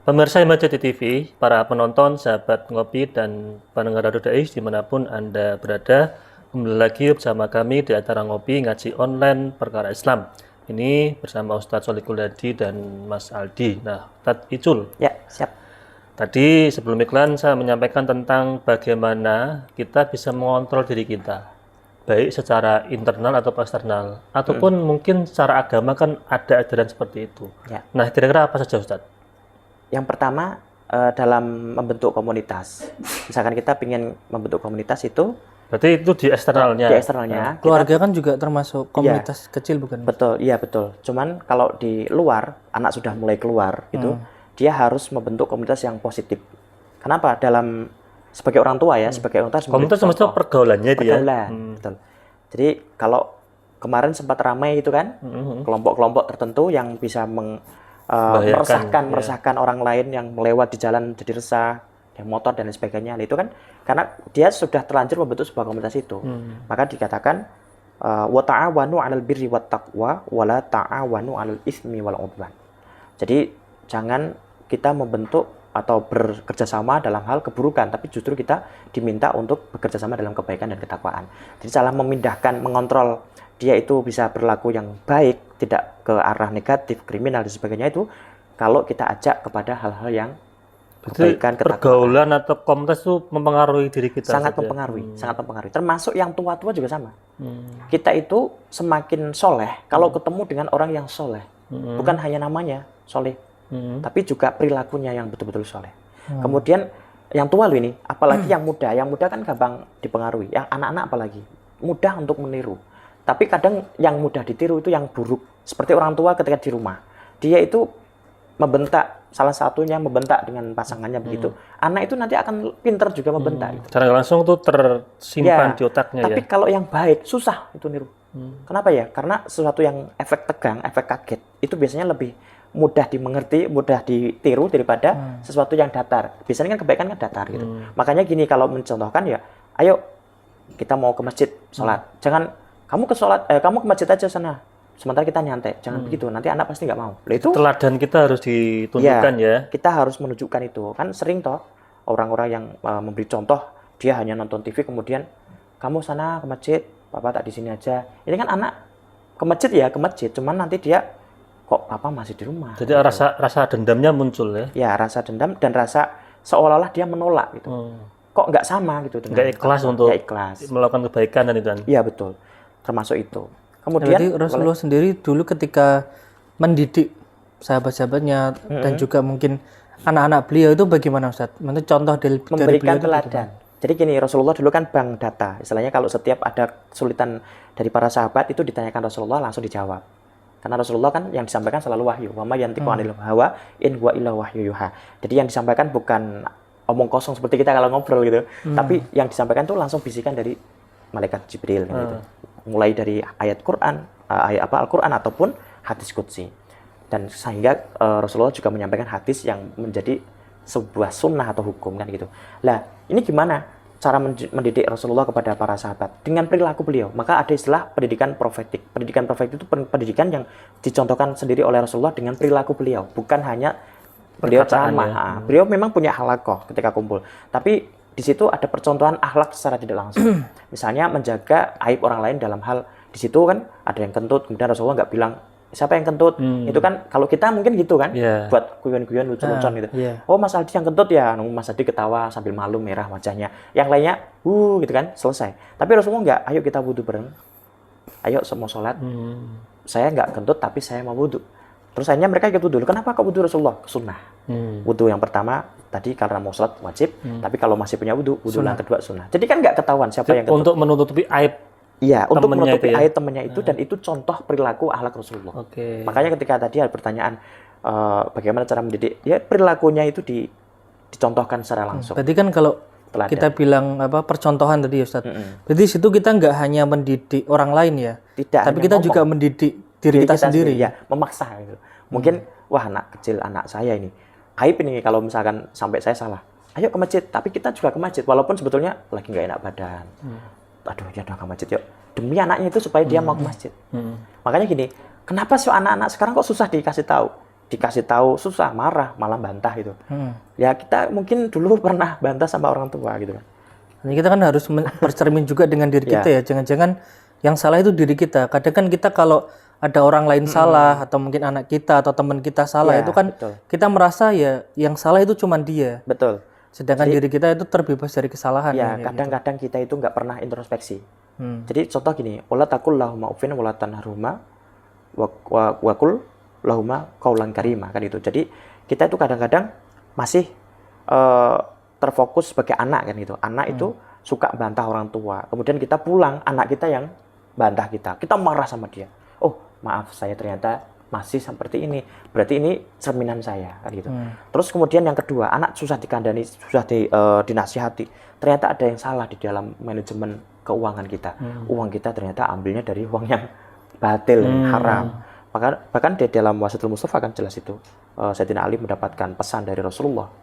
Pemirsa Himajati TV, para penonton, sahabat ngopi, dan pendengar Radio Dais dimanapun Anda berada, kembali lagi bersama kami di acara ngopi ngaji online perkara Islam. Ini bersama Ustadz Solikul Hadi dan Mas Aldi. Nah, Ustadz Icul. Ya, siap. Tadi sebelum iklan saya menyampaikan tentang bagaimana kita bisa mengontrol diri kita, baik secara internal atau eksternal, ataupun mungkin secara agama kan ada ajaran seperti itu. Ya. Nah, kira-kira apa saja Ustadz? Yang pertama, dalam membentuk komunitas. Misalkan kita ingin membentuk komunitas itu, berarti itu di eksternalnya. Di eksternalnya. Keluarga kan juga termasuk komunitas kecil bukan? Betul, iya betul. Cuman kalau di luar, anak sudah mulai keluar gitu, dia harus membentuk komunitas yang positif. Kenapa? Sebagai orang tua ya, sebagai orang tua. Komunitas maksudnya pergaulannya itu ya. Betul. Jadi kalau kemarin sempat ramai itu kan, kelompok-kelompok tertentu yang bisa meresahkan orang lain yang melewat di jalan jadi resah, yang motor dan lain sebagainya. Itu kan karena dia sudah terlanjur membentuk sebuah komunitas itu. Maka dikatakan wa ta'awanu 'alal birri wat taqwa wa la ta'awanu 'alal itsmi wal 'udwan. Jadi jangan kita membentuk atau bekerja sama dalam hal keburukan, tapi justru kita diminta untuk bekerja sama dalam kebaikan dan ketakwaan. Jadi salah memindahkan, mengontrol dia itu bisa berlaku yang baik, tidak ke arah negatif, kriminal dan sebagainya itu kalau kita ajak kepada hal-hal yang kebaikan, ketakwaan. Pergaulan atau komunitas itu mempengaruhi diri kita. Sangat mempengaruhi, sangat mempengaruhi. Termasuk yang tua-tua juga sama. Kita itu semakin soleh kalau ketemu dengan orang yang soleh. Bukan hanya namanya soleh, tapi juga perilakunya yang betul-betul soleh. Kemudian yang tua loh ini, apalagi yang muda kan gampang dipengaruhi. Yang anak-anak apalagi mudah untuk meniru. Tapi kadang yang mudah ditiru itu yang buruk. Seperti orang tua ketika di rumah, dia itu membentak, salah satunya membentak dengan pasangannya begitu. Anak itu nanti akan pinter juga membentak. Secara langsung tuh tersimpan di otaknya tapi ya. kalau yang baik susah itu niru. Kenapa ya? Karena sesuatu yang efek tegang, efek kaget itu biasanya lebih mudah dimengerti, mudah ditiru daripada sesuatu yang datar. Biasanya kan kebaikan kan datar gitu. Makanya gini, kalau mencontohkan ya, ayo kita mau ke masjid sholat. Jangan kamu ke masjid aja sana. Sementara kita nyantai. Jangan begitu. Nanti anak pasti nggak mau. Itu Teladan kita harus ditunjukkan ya. Kita harus menunjukkan itu. Kan sering toh orang-orang yang memberi contoh, dia hanya nonton TV kemudian kamu sana ke masjid, papa tak di sini aja. Ini kan anak ke masjid ya, ke masjid. Cuman nanti dia kok papa masih di rumah. Jadi rasa dendamnya muncul ya. Ya, rasa dendam dan rasa seolah-olah dia menolak gitu. Kok nggak sama gitu dengan Nggak ikhlas untuk melakukan kebaikan dan itu kan. Iya, betul. Termasuk itu. Kemudian berarti Rasulullah sendiri dulu ketika mendidik sahabat-sahabatnya dan juga mungkin anak-anak beliau itu bagaimana Ustaz? Maksudnya contoh dari memberikan beliau teladan. Jadi gini, Rasulullah dulu kan bank data. Istilahnya kalau setiap ada kesulitan dari para sahabat itu ditanyakan Rasulullah langsung dijawab. Karena Rasulullah kan yang disampaikan selalu wahyu. Wa ma yantiqu 'anil hawa in huwa illa wahyu yuha. Jadi yang disampaikan bukan omong kosong seperti kita kalau ngobrol gitu. Tapi yang disampaikan itu langsung bisikan dari malaikat Jibril gitu. Mulai dari ayat Quran, Al-Quran ataupun hadis qudsi. Dan sehingga Rasulullah juga menyampaikan hadis yang menjadi sebuah sunnah atau hukum kan gitu. Lah, ini gimana cara mendidik Rasulullah kepada para sahabat? Dengan perilaku beliau. Maka ada istilah pendidikan profetik. Pendidikan profetik itu pendidikan yang dicontohkan sendiri oleh Rasulullah dengan perilaku beliau. Bukan hanya beliau ceramah. Beliau memang punya halakoh ketika kumpul. Tapi di situ ada percontohan akhlak secara tidak langsung. Misalnya menjaga aib orang lain dalam hal di situ kan ada yang kentut, kemudian Rasulullah nggak bilang siapa yang kentut. Itu kan kalau kita mungkin gitu kan, buat guyon-guyon lucu-lucuan gitu. Oh Mas Aldi yang kentut ya, Mas Aldi ketawa sambil malu merah wajahnya. Yang lainnya, gitu kan, selesai. Tapi Rasulullah nggak, ayo kita wudhu bareng. Ayo semua sholat. Saya nggak kentut tapi saya mau wudhu. Terus akhirnya mereka ikut wudhu. Kenapa kok wudhu Rasulullah? Sunnah. Wudhu yang pertama tadi karena mau sholat wajib, tapi kalau masih punya wudhu yang kedua sunnah. Jadi kan nggak ketahuan siapa yang kentut. Untuk menutupi aib. Iya, untuk menutupi aib temannya itu dan itu contoh perilaku akhlak Rasulullah. Makanya ketika tadi ada pertanyaan bagaimana cara mendidik, ya perilakunya itu dicontohkan secara langsung. Berarti kan kalau kita bilang percontohan tadi ya Ustaz. Berarti situ kita nggak hanya mendidik orang lain ya, tapi kita juga mendidik diri kita sendiri. Ya, memaksa gitu. Mungkin wah anak kecil anak saya ini aib ini kalau misalkan sampai saya salah. Ayo ke masjid, tapi kita juga ke masjid walaupun sebetulnya lagi nggak enak badan. Aduh, ya udah ke masjid yuk. Demi anaknya itu supaya dia mau ke masjid. Makanya gini, kenapa sih anak-anak sekarang kok susah dikasih tahu? Dikasih tahu susah, marah, malah bantah gitu. Ya kita mungkin dulu pernah bantah sama orang tua gitu kan. Jadi kita kan harus bercermin juga dengan diri kita ya. Jangan-jangan yang salah itu diri kita. Kadang kan kita kalau ada orang lain salah atau mungkin anak kita atau teman kita salah itu kan kita merasa ya yang salah itu cuma dia. Betul. Sedangkan diri kita itu terbebas dari kesalahan. Ya, kadang-kadang kita itu nggak pernah introspeksi. Jadi contoh gini, wala taqul lahuma uffin wala tanharhuma wa qul lahuma qaulan karima kan itu. Jadi kita itu kadang-kadang masih terfokus sebagai anak kan gitu. Anak itu suka bantah orang tua. Kemudian kita pulang, anak kita yang bantah kita. Kita marah sama dia. Oh, maaf saya ternyata masih seperti ini. Berarti ini cerminan saya kan gitu. Terus kemudian yang kedua, anak susah dikandani, susah dinasihati. Ternyata ada yang salah di dalam manajemen keuangan kita. Uang kita ternyata ambilnya dari uang yang batil, haram. Bahkan di dalam Wasiatul Mustafa kan jelas itu. Sayyidina Ali mendapatkan pesan dari Rasulullah.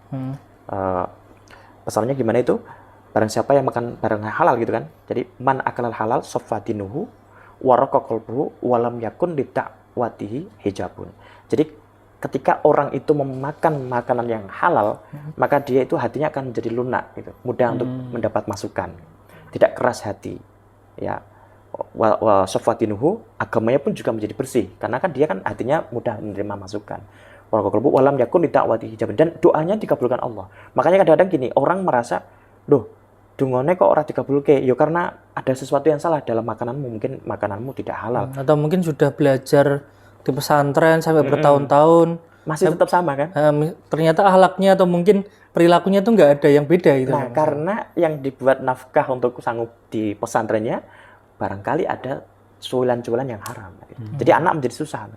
Pesannya gimana itu? Barang siapa yang makan barang halal gitu kan. Jadi man akalal halal sofadinuhu warqa qalbuhu walam yakun lidakwatihi hijabun. Jadi ketika orang itu memakan makanan yang halal, maka dia itu hatinya akan menjadi lunak, gitu, mudah untuk mendapat masukan, tidak keras hati, ya. Wa safatinuhu, agamanya pun juga menjadi bersih, karena kan dia kan hatinya mudah menerima masukan. Walam yakun lida'wati hijab, dan doanya dikabulkan Allah. Makanya kadang-kadang gini, orang merasa, "Duh, dungone kok ora dikabulke?" Ya karena ada sesuatu yang salah dalam makananmu, mungkin makananmu tidak halal. Atau mungkin sudah belajar di pesantren sampai bertahun-tahun Masih tetap sama kan? ternyata akhlaknya atau mungkin perilakunya tuh nggak ada yang beda gitu. Nah, karena yang dibuat nafkah untuk sanggup di pesantrennya barangkali ada cuilan-cuilan yang haram. Jadi anak menjadi susah.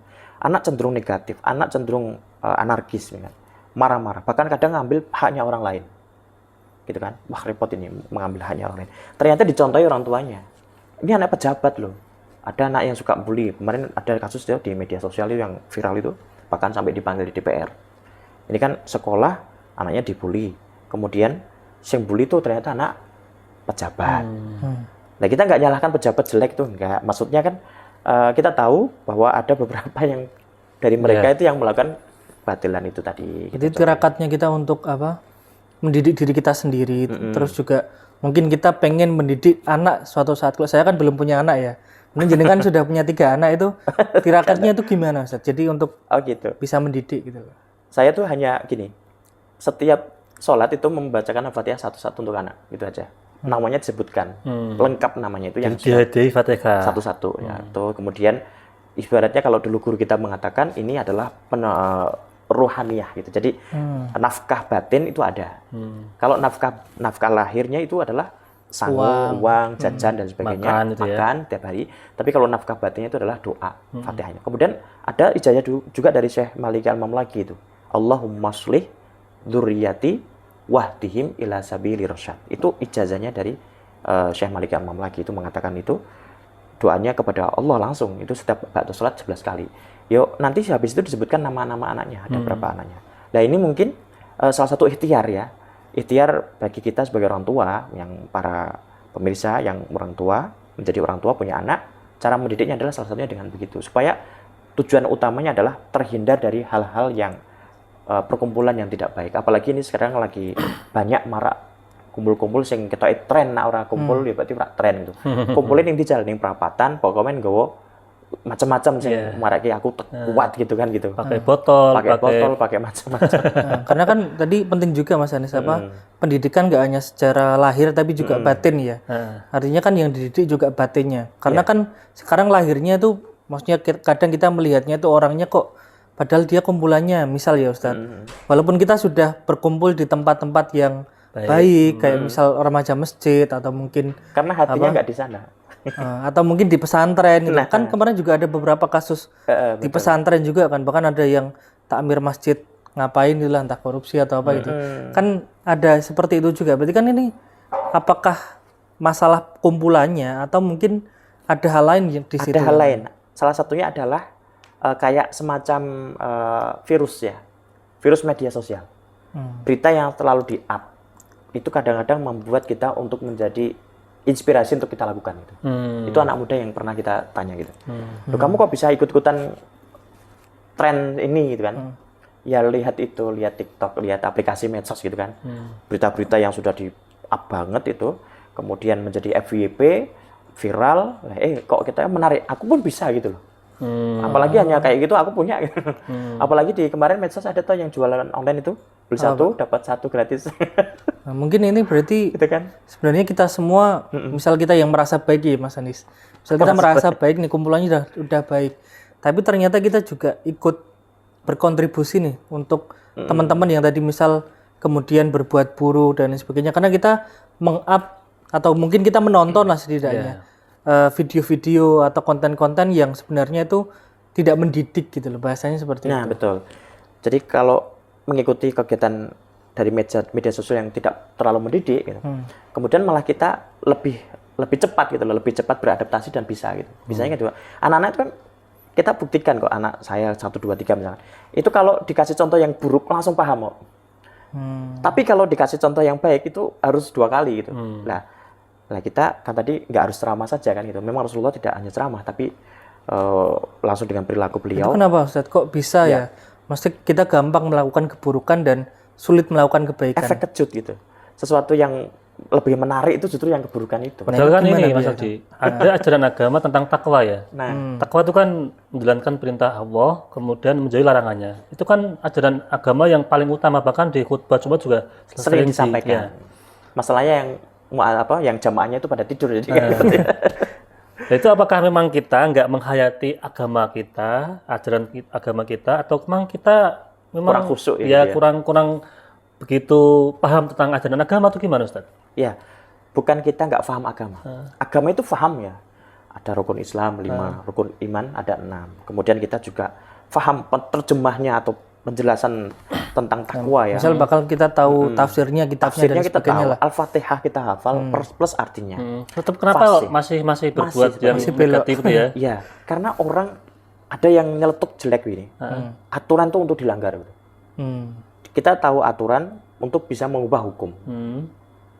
Anak cenderung negatif, anak cenderung anarkis, marah-marah, bahkan kadang ngambil haknya orang lain. Gitu kan? Wah, repot ini mengambil haknya orang lain. Ternyata dicontohi orang tuanya. Ini anak pejabat loh. Ada anak yang suka bully. Kemarin ada kasus di media sosial itu yang viral itu, bahkan sampai dipanggil di DPR. Ini kan sekolah, anaknya dibully. Kemudian yang bully itu ternyata anak pejabat. Nah, kita nggak nyalahkan pejabat jelek tuh, nggak. Maksudnya kan kita tahu bahwa ada beberapa yang dari mereka itu yang melakukan batilan itu tadi. Jadi tirakatnya kita untuk apa? Mendidik diri kita sendiri. Terus juga mungkin kita pengen mendidik anak suatu saat. Kalau saya kan belum punya anak ya. Mungkin jenengan sudah punya 3 anak itu, tirakatnya itu gimana, Ustaz? Jadi untuk gitu. bisa mendidik gitu. Saya tuh hanya gini, setiap sholat itu membacakan Al-Fatihah satu-satu untuk anak, gitu aja. Namanya disebutkan, lengkap namanya itu yang di Fatihah satu-satu. Ya. Tuh, kemudian ibaratnya kalau dulu guru kita mengatakan ini adalah ruhaniyah gitu. Jadi nafkah batin itu ada. Kalau nafkah lahirnya itu adalah sangu, uang, jajan dan sebagainya, makan tiap hari. Tapi kalau nafkah batinnya itu adalah doa, Fatihahnya. Kemudian ada ijazah juga dari Syekh Malik Al-Mamlaki itu. Allahumma shlih dzurriyyati wahdihim ila sabili rasyad. Itu ijazahnya dari Syekh Malik Al-Mamlaki itu mengatakan itu doanya kepada Allah langsung. Itu setiap ba'da salat 11 kali. Yo, nanti habis itu disebutkan nama-nama anaknya, ada berapa anaknya. Nah, ini mungkin salah satu ikhtiar ya. Ikhtiar bagi kita sebagai orang tua, yang para pemirsa yang orang tua, menjadi orang tua punya anak, cara mendidiknya adalah salah satunya dengan begitu. Supaya tujuan utamanya adalah terhindar dari hal-hal yang perkumpulan yang tidak baik. Apalagi ini sekarang lagi banyak marak kumpul-kumpul sing ketoke tren, nak ora kumpul ya berarti ora tren gitu. Kumpulin ning dijal ning perapatan, pokoknya nggawa macam-macam sing marake aku kuat gitu kan gitu. Pakai botol, pakai macam-macam. Karena kan tadi penting juga Mas Anis pendidikan nggak hanya secara lahir tapi juga batin ya. Artinya kan yang dididik juga batinnya. Karena kan sekarang lahirnya tuh maksudnya kadang kita melihatnya tuh orangnya kok padahal dia kumpulannya misal ya Ustadz. Walaupun kita sudah berkumpul di tempat-tempat yang baik kayak misal remaja masjid atau mungkin karena hatinya nggak di sana. Atau mungkin di pesantren gitu. Kan kemarin juga ada beberapa kasus di pesantren juga kan, bahkan ada yang takmir masjid ngapain gitu lah, entah korupsi atau apa gitu. Kan ada seperti itu juga. Berarti kan ini apakah masalah kumpulannya atau mungkin ada hal lain di situ? Ada hal lain. Salah satunya adalah kayak semacam virus ya. Virus media sosial. Berita yang terlalu di-up itu kadang-kadang membuat kita untuk menjadi inspirasi untuk kita lakukan gitu. Itu anak muda yang pernah kita tanya gitu. Loh, kamu kok bisa ikut-ikutan tren ini gitu kan? Ya lihat itu, lihat TikTok, lihat aplikasi medsos gitu kan. Berita-berita yang sudah di-up banget itu, kemudian menjadi FYP, viral, kok kita menarik, aku pun bisa gitu loh. Apalagi hanya kayak gitu aku punya gitu. Apalagi di kemarin medsos ada tuh yang jualan online itu, beli satu dapat satu gratis. Nah, mungkin ini berarti gitu kan? Sebenarnya kita semua, misal kita yang merasa baik ya Mas Anis, misal kita merasa baik nih, kumpulannya udah baik, tapi ternyata kita juga ikut berkontribusi nih untuk teman-teman yang tadi misal kemudian berbuat buruk dan sebagainya, karena kita meng-up atau mungkin kita menonton lah setidaknya video-video atau konten-konten yang sebenarnya itu tidak mendidik gitu loh, bahasanya seperti itu. Nah betul. Jadi kalau mengikuti kegiatan dari media sosial yang tidak terlalu mendidik gitu. Kemudian malah kita lebih cepat gitu loh, lebih cepat beradaptasi dan bisa gitu. Bisanya gitu. Anak-anak itu kan kita buktikan kok, anak saya 1 2 3 misalnya. Itu kalau dikasih contoh yang buruk langsung paham kok. Tapi kalau dikasih contoh yang baik itu harus 2 kali gitu. Nah, kita kan tadi nggak harus ceramah saja kan gitu. Memang Rasulullah tidak hanya ceramah tapi langsung dengan perilaku beliau. Itu kenapa Ustadz kok bisa ya Maksudnya kita gampang melakukan keburukan dan sulit melakukan kebaikan. Efek kejut gitu. Sesuatu yang lebih menarik itu justru yang keburukan itu. Padahal kan gimana ini Mas biar- Aldi, ada ajaran agama tentang takwa ya. Nah, Takwa itu kan menjalankan perintah Allah, kemudian menjauhi larangannya. Itu kan ajaran agama yang paling utama, bahkan di khutbah Jumat juga sering sih, disampaikan. ya. Masalahnya yang jamaahnya itu pada tidur jadi kan gitu ya. Nah, itu apakah memang kita nggak menghayati agama kita, agama kita, atau memang kita memang Kurang khusyuk ya, ya, gitu ya? kurang begitu paham tentang ajaran agama atau gimana Ustaz? Ya, bukan kita nggak paham agama. Agama itu paham ya. Ada rukun Islam 5, rukun iman ada 6. Kemudian kita juga paham terjemahnya atau penjelasan tentang takwa ya. Misal bakal kita tahu tafsirnya, kitabnya Tafsirnya dan kita sebagainya tahu, lah. Al-Fatihah kita hafal plus artinya. Tetap kenapa Fasih. masih berbuat yang masih belok. negatif itu ya? Ya, karena orang ada yang nyeletuk jelek ini. Aturan tuh untuk dilanggar. Gitu. Hmm. Kita tahu aturan untuk bisa mengubah hukum. Hmm.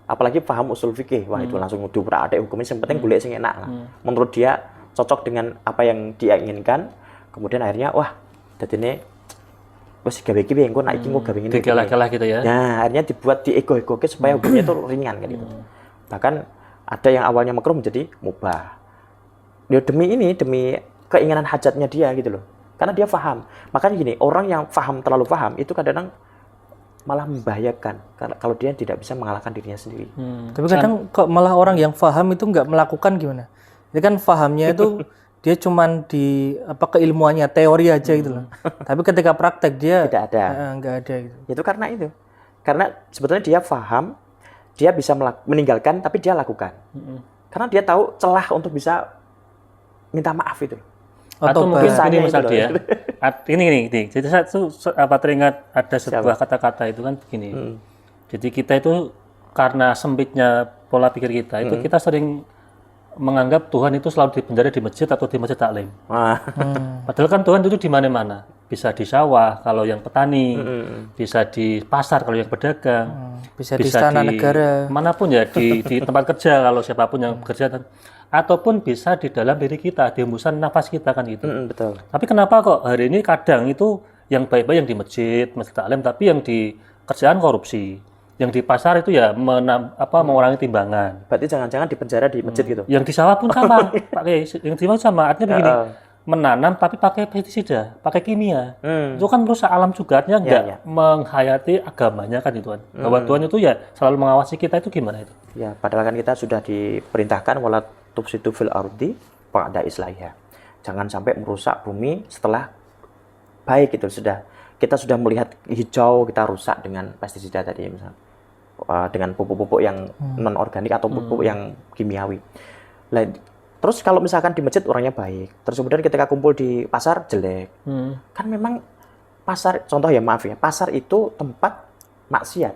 Apalagi paham usul fikih, wah itu langsung diurak-atik hukumnya. Yang penting golek sing enak lah. Menurut dia cocok dengan apa yang dia inginkan. Kemudian akhirnya wah, dadine wis gawe iki piye engko nek iki engko gawe ngene. Dikelah-kelah gitu ya? Nah, akhirnya dibuat diego-egoke supaya hukumnya itu ringan kan gitu. Bahkan ada yang awalnya makruh menjadi mubah. Ya demi keinginan hajatnya dia gitu loh. Karena dia paham. Makanya gini, orang yang terlalu paham itu kadang-kadang malah membahayakan kalau dia tidak bisa mengalahkan dirinya sendiri. Tapi kadang kok malah orang yang paham itu nggak melakukan gimana? Jadi kan pahamnya itu dia cuman di keilmuannya teori aja gitu loh. Tapi ketika praktek dia Tidak ada. nggak ada gitu. Itu karena itu. Karena sebetulnya dia paham, dia bisa meninggalkan tapi dia lakukan. Karena dia tahu celah untuk bisa minta maaf itu. Atau Tobat. mungkin Misalnya ini Mas itu Aldi loh. ya. Ini. Jadi saya tuh teringat ada sebuah kata-kata itu kan begini. Jadi kita itu karena sempitnya pola pikir kita itu kita sering menganggap Tuhan itu selalu dipenjara di masjid atau di masjid taklim. Wah. Padahal kan Tuhan itu di mana-mana. Bisa di sawah kalau yang petani, bisa di pasar kalau yang pedagang, Bisa di istana negara. manapun ya di tempat kerja kalau siapapun yang bekerja, ataupun bisa di dalam diri kita, di hembusan nafas kita kan gitu. Betul. Tapi kenapa kok hari ini kadang itu yang baik-baik yang di masjid taklim, tapi yang di kerjaan korupsi, yang di pasar itu ya mengurangi timbangan. Berarti jangan-jangan di penjara di masjid gitu. Yang di sawah pun sama, pakai yang di sawah sama. Artinya begini, menanam tapi pakai pestisida, pakai kimia. Itu kan merusak alam juga, artinya nggak menghayati agamanya kan itu kan. Bahwa Tuhan itu ya selalu mengawasi kita itu gimana itu? Ya, padahal kan kita sudah diperintahkan wala tufsidu fil ardi ba'da islahiha. Jangan sampai merusak bumi setelah baik itu kita sudah melihat hijau kita rusak dengan pestisida tadi misalnya. Dengan pupuk-pupuk yang non organik atau pupuk yang kimiawi. Nah, terus kalau misalkan di masjid orangnya baik, terus kemudian ketika kumpul di pasar jelek. Kan memang pasar, contoh ya maaf ya, pasar itu tempat maksiat.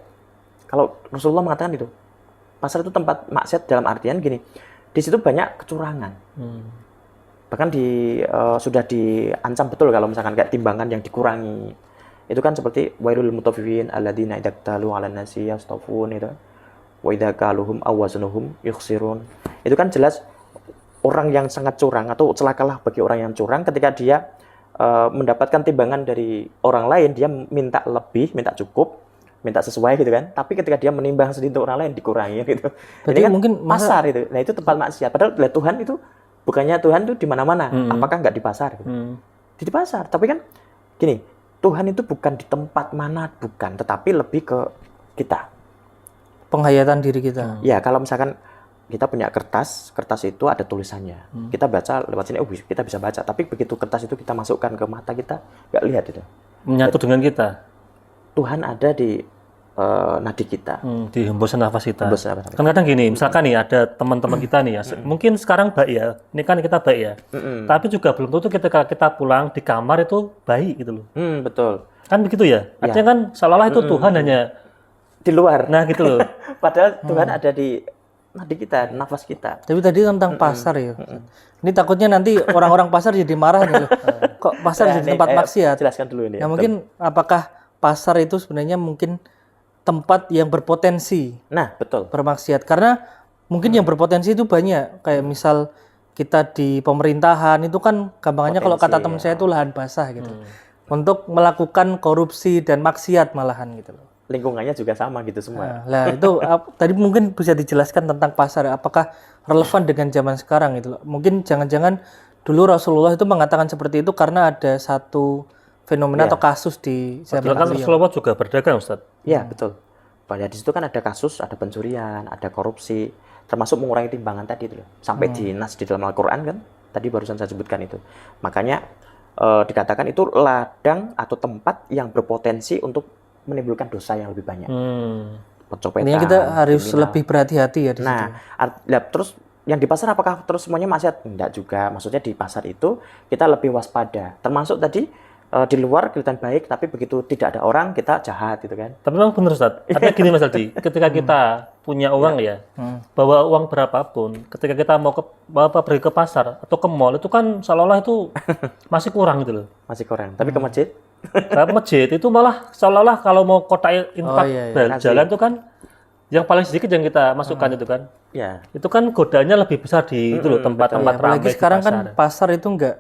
Kalau Rasulullah mengatakan itu, pasar itu tempat maksiat dalam artian gini, di situ banyak kecurangan. Bahkan sudah diancam betul kalau misalkan kayak timbangan yang dikurangi. Itu kan seperti wailul mutaffifin alladzina idza talu 'alan nasi yastawfun itu. Wa idza kaluhum aw wazanuhum yukhsirun. Itu kan jelas orang yang sangat curang atau celakalah bagi orang yang curang ketika dia mendapatkan timbangan dari orang lain, dia minta lebih, minta cukup, minta sesuai gitu kan. Tapi ketika dia menimbang sendiri untuk orang lain dikurangi gitu. Berarti Ini kan mungkin pasar itu. Nah, itu tempat maksiat. Padahal Tuhan itu bukannya Tuhan itu di mana-mana. Apakah nggak di pasar gitu? Di pasar. Tapi kan gini, Tuhan itu bukan di tempat mana, bukan, tetapi lebih ke kita. Penghayatan diri kita. Ya, kalau misalkan kita punya kertas itu ada tulisannya. Kita baca lewat sini, kita bisa baca. Tapi begitu kertas itu kita masukkan ke mata kita, nggak lihat itu. Menyatu dengan kita. Tuhan ada di nadi kita. Di hembusan nafas kita. Hembusan nafas. Kan kadang gini, misalkan nih ada teman-teman kita nih ya, mungkin sekarang baik ya, ini kan kita baik ya, tapi juga belum tentu ketika kita pulang di kamar itu baik gitu loh. Betul. Kan begitu ya? Artinya kan seolah-olah itu Tuhan hanya Di luar. nah gitu loh. Padahal Tuhan ada di nadi kita, nafas kita. Tapi tadi tentang pasar ya. Ini takutnya nanti orang-orang pasar jadi marah nih. Kok pasar jadi tempat maksiat? Jelaskan dulu ini. Nah, mungkin apakah pasar itu sebenarnya mungkin tempat yang berpotensi Nah, betul. bermaksiat? Karena mungkin yang berpotensi itu banyak. Kayak misal kita di pemerintahan itu kan gampangannya kalau kata teman saya itu lahan basah gitu. untuk melakukan korupsi dan maksiat malahan gitu loh. Lingkungannya juga sama gitu semua. Lah itu tadi mungkin bisa dijelaskan tentang pasar, apakah relevan dengan zaman sekarang gitu loh. Mungkin jangan-jangan dulu Rasulullah itu mengatakan seperti itu karena ada satu fenomena atau kasus di zaman Padahal kan Rasulullah juga berdagang, Ustaz. Iya, betul. Pada di situ kan ada kasus, ada pencurian, ada korupsi, termasuk mengurangi timbangan tadi itu loh. Sampai dinas di dalam Al-Qur'an kan, tadi barusan saya sebutkan itu. Makanya dikatakan itu ladang atau tempat yang berpotensi untuk menimbulkan dosa yang lebih banyak. Pencopetan, Intinya kita harus kriminal. lebih berhati-hati ya di situ. Nah, terus yang di pasar apakah terus semuanya maksiat? Enggak juga. Maksudnya di pasar itu kita lebih waspada. Termasuk tadi di luar kelihatan baik, tapi begitu tidak ada orang kita jahat gitu kan. Tapi memang benar, Ustaz. Artinya gini Mas Aldi, ketika kita punya uang ya, bawa uang berapapun, ketika kita mau pergi ke pasar atau ke mall itu kan seolah-olah itu masih kurang gitu loh. Masih kurang. Tapi ke masjid Tapi masjid itu malah seolah-olah kalau mau kotak infak jalan itu kan yang paling sedikit yang kita masukkan itu kan. ya. Itu kan godanya lebih besar di itu loh tempat-tempat ramai. Apalagi di sekarang pasar. kan pasar itu enggak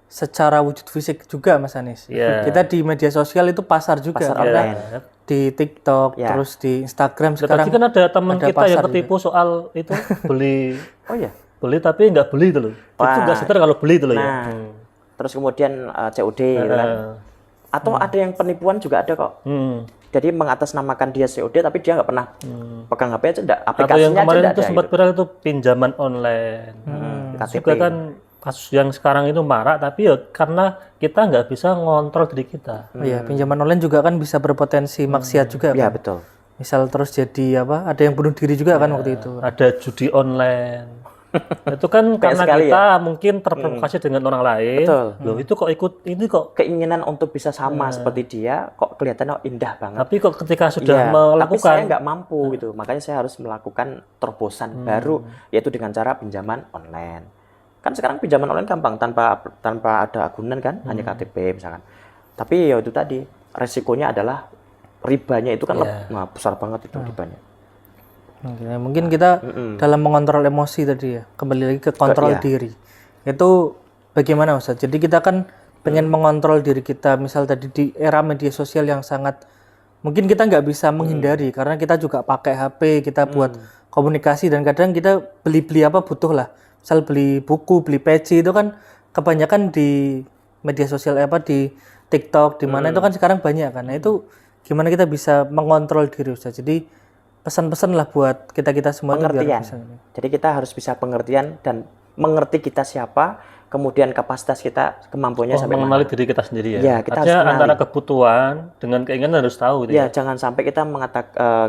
secara wujud fisik juga Mas Anis. Iya. Kita di media sosial itu pasar juga. Pasar Karena online. di TikTok, Ya. terus di Instagram Nah, sekarang. tadi kan ada teman ada kita yang pasar ketipu soal itu beli Oh iya. tapi nggak beli itu loh. Itu Wah. nggak sadar kalau beli itu loh ya. Nah, terus kemudian COD gitu kan. Atau ada yang penipuan juga ada kok. Jadi mengatasnamakan dia COD tapi dia nggak pernah pegang HP aja, enggak, Atau yang aplikasinya aja kemarin enggak itu ada. sempat Gitu. viral itu pinjaman online. KTP. Juga kan kasus yang sekarang itu marak, tapi ya karena kita nggak bisa ngontrol diri kita. Iya, pinjaman online juga kan bisa berpotensi maksiat juga Iya, kan. betul. Misal terus jadi apa? Ada yang bunuh diri juga kan waktu itu. Ada judi online. Itu kan karena sekali kita mungkin terprovokasi dengan orang lain. Betul. Loh, itu kok ikut ini kok. Keinginan untuk bisa sama seperti dia kok kelihatannya indah banget. Tapi kok ketika sudah Iya, tapi melakukan saya nggak mampu gitu. Makanya saya harus melakukan terobosan baru, yaitu dengan cara pinjaman online. Kan sekarang pinjaman online gampang tanpa ada agunan kan, hanya KTP misalkan. Tapi ya itu tadi resikonya adalah ribanya itu kan besar banget itu ribanya. Oke, mungkin kita dalam mengontrol emosi tadi ya, kembali lagi ke kontrol diri. Itu bagaimana Ustaz? Jadi kita kan pengen mengontrol diri kita, misal tadi di era media sosial yang sangat mungkin kita nggak bisa menghindari karena kita juga pakai HP, kita buat komunikasi dan kadang kita beli apa butuh lah. Misal beli buku, beli peci itu kan kebanyakan di media sosial di TikTok, di mana itu kan sekarang banyak kan. Nah itu gimana kita bisa mengontrol diri Ustaz? Jadi pesan-pesan lah buat kita semua itu biar Pengertian. bisa. Jadi kita harus bisa pengertian dan mengerti kita siapa, kemudian kapasitas kita, kemampuannya sampai mana. mengenali diri kita sendiri ya. Iya, kita harus Artinya kenali. antara kebutuhan dengan keinginan harus tahu gitu Ya, jangan sampai kita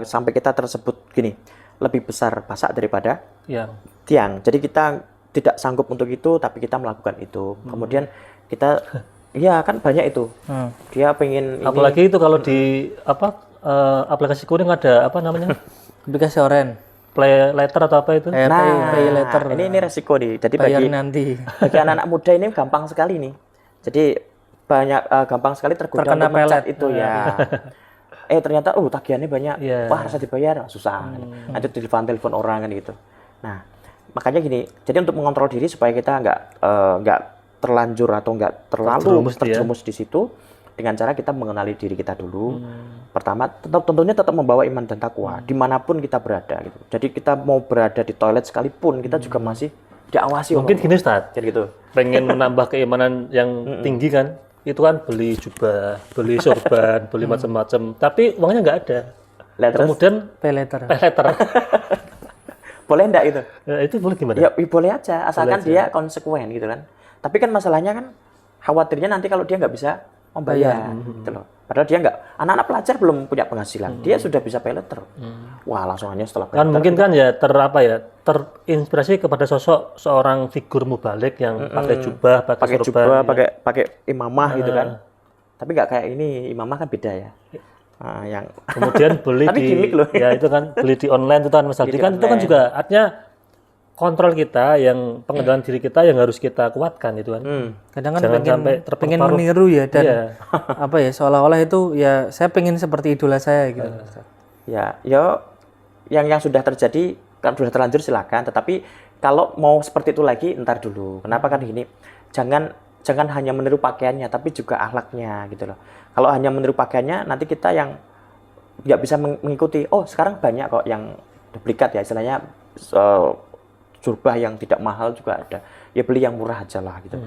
sampai kita tersebut gini, lebih besar pasak daripada ya. tiang. Jadi kita tidak sanggup untuk itu, tapi kita melakukan itu. Kemudian kita, ya kan banyak itu. Dia pengen ini. Apalagi itu kalau di aplikasi kuning ada apa namanya? Aplikasi oren, Play letter atau apa itu? pay later, ini resiko nih. Jadi bayar bagi nanti. anak-anak muda ini gampang sekali nih. Jadi gampang sekali tergoda Terkena untuk mencet pelet. itu ya. Ternyata tagihannya banyak. Iya. Wah, harus dibayar, susah. Nanti telepon orang kan gitu. Nah, makanya gini. Jadi untuk mengontrol diri supaya kita nggak terlanjur atau nggak terlalu terjerumus di situ, dengan cara kita mengenali diri kita dulu. Pertama, tentunya tetap membawa iman dan takwa dimanapun kita berada. Gitu. Jadi kita mau berada di toilet sekalipun, kita juga masih diawasi. Mungkin gini Ustaz, Jadi gitu. pengen menambah keimanan yang tinggi kan, itu kan beli jubah, beli sorban, beli macam-macam, tapi uangnya nggak ada. Lihat terus, Kemudian Pay later. pay letter. boleh enggak itu? Itu boleh gimana? Ya, boleh aja, asalkan dia konsekuen gitu kan. Tapi kan masalahnya kan khawatirnya nanti kalau dia nggak bisa membayar, gitu loh. Padahal dia nggak, anak-anak pelajar belum punya penghasilan, dia sudah bisa pay letter. Wah, langsung aja setelah pay Kan letter. mungkin kan ya terinspirasi kepada sosok seorang figur mubalik yang pakai jubah, pakai pakai sorban. jubah, pakai imamah gitu kan. Tapi nggak kayak ini, imamah kan beda ya. Nah, yang Kemudian beli Tapi di gimmick loh. ya itu kan beli di online itu kan Mas Aldi Beli di kan itu kan online. juga artinya kontrol kita yang pengendalian diri kita yang harus kita kuatkan itu kan. Kadang kan Jangan sampai pengen terpengaruh. meniru ya dan Iya. apa ya seolah-olah itu ya saya pengen seperti idola saya gitu. ya yang sudah terjadi kan sudah terlanjur silakan, tetapi kalau mau seperti itu lagi ntar dulu. Kenapa kan gini, jangan jangan hanya meniru pakaiannya, tapi juga akhlaknya gitu loh. Kalau hanya meniru pakaiannya, nanti kita yang nggak bisa mengikuti. Oh, sekarang banyak kok yang duplikat ya, istilahnya jubah yang tidak mahal juga ada. Ya beli yang murah aja lah gitu.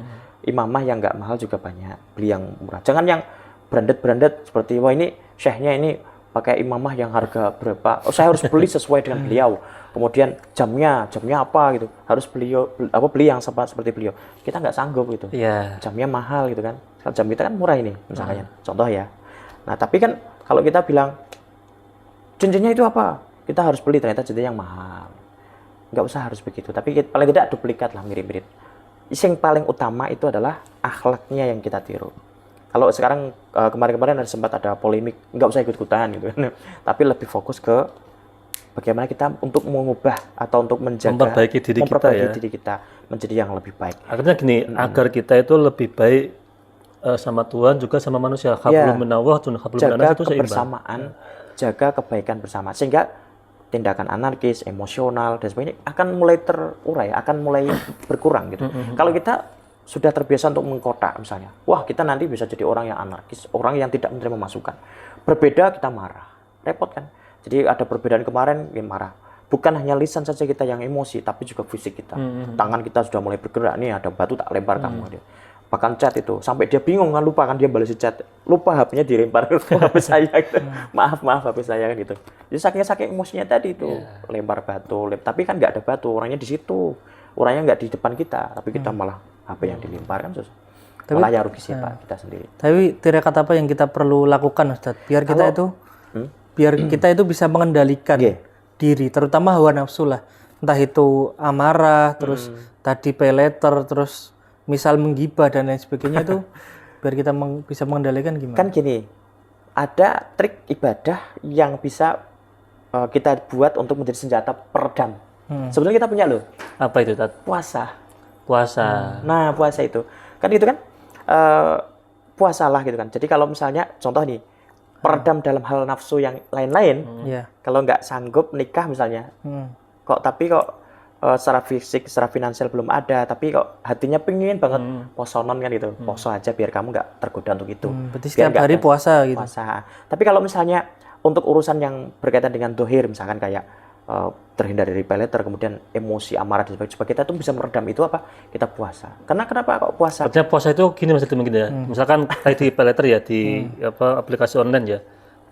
Imamah yang nggak mahal juga banyak, beli yang murah. Jangan yang branded seperti wah ini syekhnya ini pakai imamah yang harga berapa. Oh, saya harus beli sesuai dengan beliau. Kemudian jamnya apa gitu. Harus beli yang seperti beliau. Kita nggak sanggup gitu. Iya. Jamnya mahal gitu kan. Kalau jam kita kan murah ini misalnya. Contoh ya. Nah, tapi kan kalau kita bilang cincinnya itu apa? Kita harus beli ternyata cincin yang mahal. Nggak usah harus begitu. Tapi paling tidak duplikat lah mirip-mirip. Yang paling utama itu adalah akhlaknya yang kita tiru. Kalau sekarang kemarin-kemarin sempat ada polemik, nggak usah ikut-ikutan gitu kan. Tapi lebih fokus ke bagaimana kita untuk mengubah atau untuk memperbaiki diri kita menjadi yang lebih baik. Akhirnya gini, agar kita itu lebih baik sama Tuhan juga sama manusia. Hablum minallah wa hablum minan nas itu seimbang. Kebersamaan, jaga kebaikan bersama. Sehingga tindakan anarkis, emosional dan sebagainya akan mulai terurai, akan mulai berkurang gitu. Kalau kita sudah terbiasa untuk mengkotak misalnya, wah kita nanti bisa jadi orang yang anarkis, orang yang tidak menerima masukan. Berbeda kita marah, repot kan? Jadi ada perbedaan kemarin, ya marah. Bukan hanya lisan saja kita yang emosi, tapi juga fisik kita. Tangan kita sudah mulai bergerak, nih ada batu tak lempar kamu. Bahkan chat itu, sampai dia bingung kan, lupa kan dia balas chat. Lupa HP-nya dilempar ke HP saya gitu. Maaf HP saya kan gitu. Jadi saking emosinya tadi itu, lempar batu. Tapi kan nggak ada batu, orangnya di situ. Orangnya nggak di depan kita, tapi kita malah HP yang dilempar kan susah. Malah ya rugi siapa kita sendiri. Tapi tirakat apa yang kita perlu lakukan Ustaz? Biar kita itu bisa mengendalikan diri, terutama hawa nafsu lah. Entah itu amarah, terus tadi pay letter, terus misal menggibah dan lain sebagainya itu biar kita bisa mengendalikan gimana? Kan gini, ada trik ibadah yang bisa kita buat untuk menjadi senjata peredam. Sebenarnya kita punya loh. Apa itu, Tat? Puasa. Nah, puasa itu. Kan itu kan puasalah gitu kan. Jadi kalau misalnya contoh nih, peredam dalam hal nafsu yang lain-lain. Kalau nggak sanggup nikah misalnya. Tapi kok secara fisik, secara finansial belum ada, tapi kok hatinya pengen banget posonon kan gitu. Poso aja biar kamu nggak tergoda untuk itu. Berarti setiap hari puasa gitu. Puasa. Tapi kalau misalnya untuk urusan yang berkaitan dengan dohir, misalkan kayak terhindar dari pay letter, kemudian emosi, amarah dan sebagainya, kita tuh bisa meredam itu apa? Kita puasa. Karena kenapa kok puasa? Artinya puasa itu gini Mas, mungkin ya. Misalkan kayak di pay letter ya, di aplikasi online ya.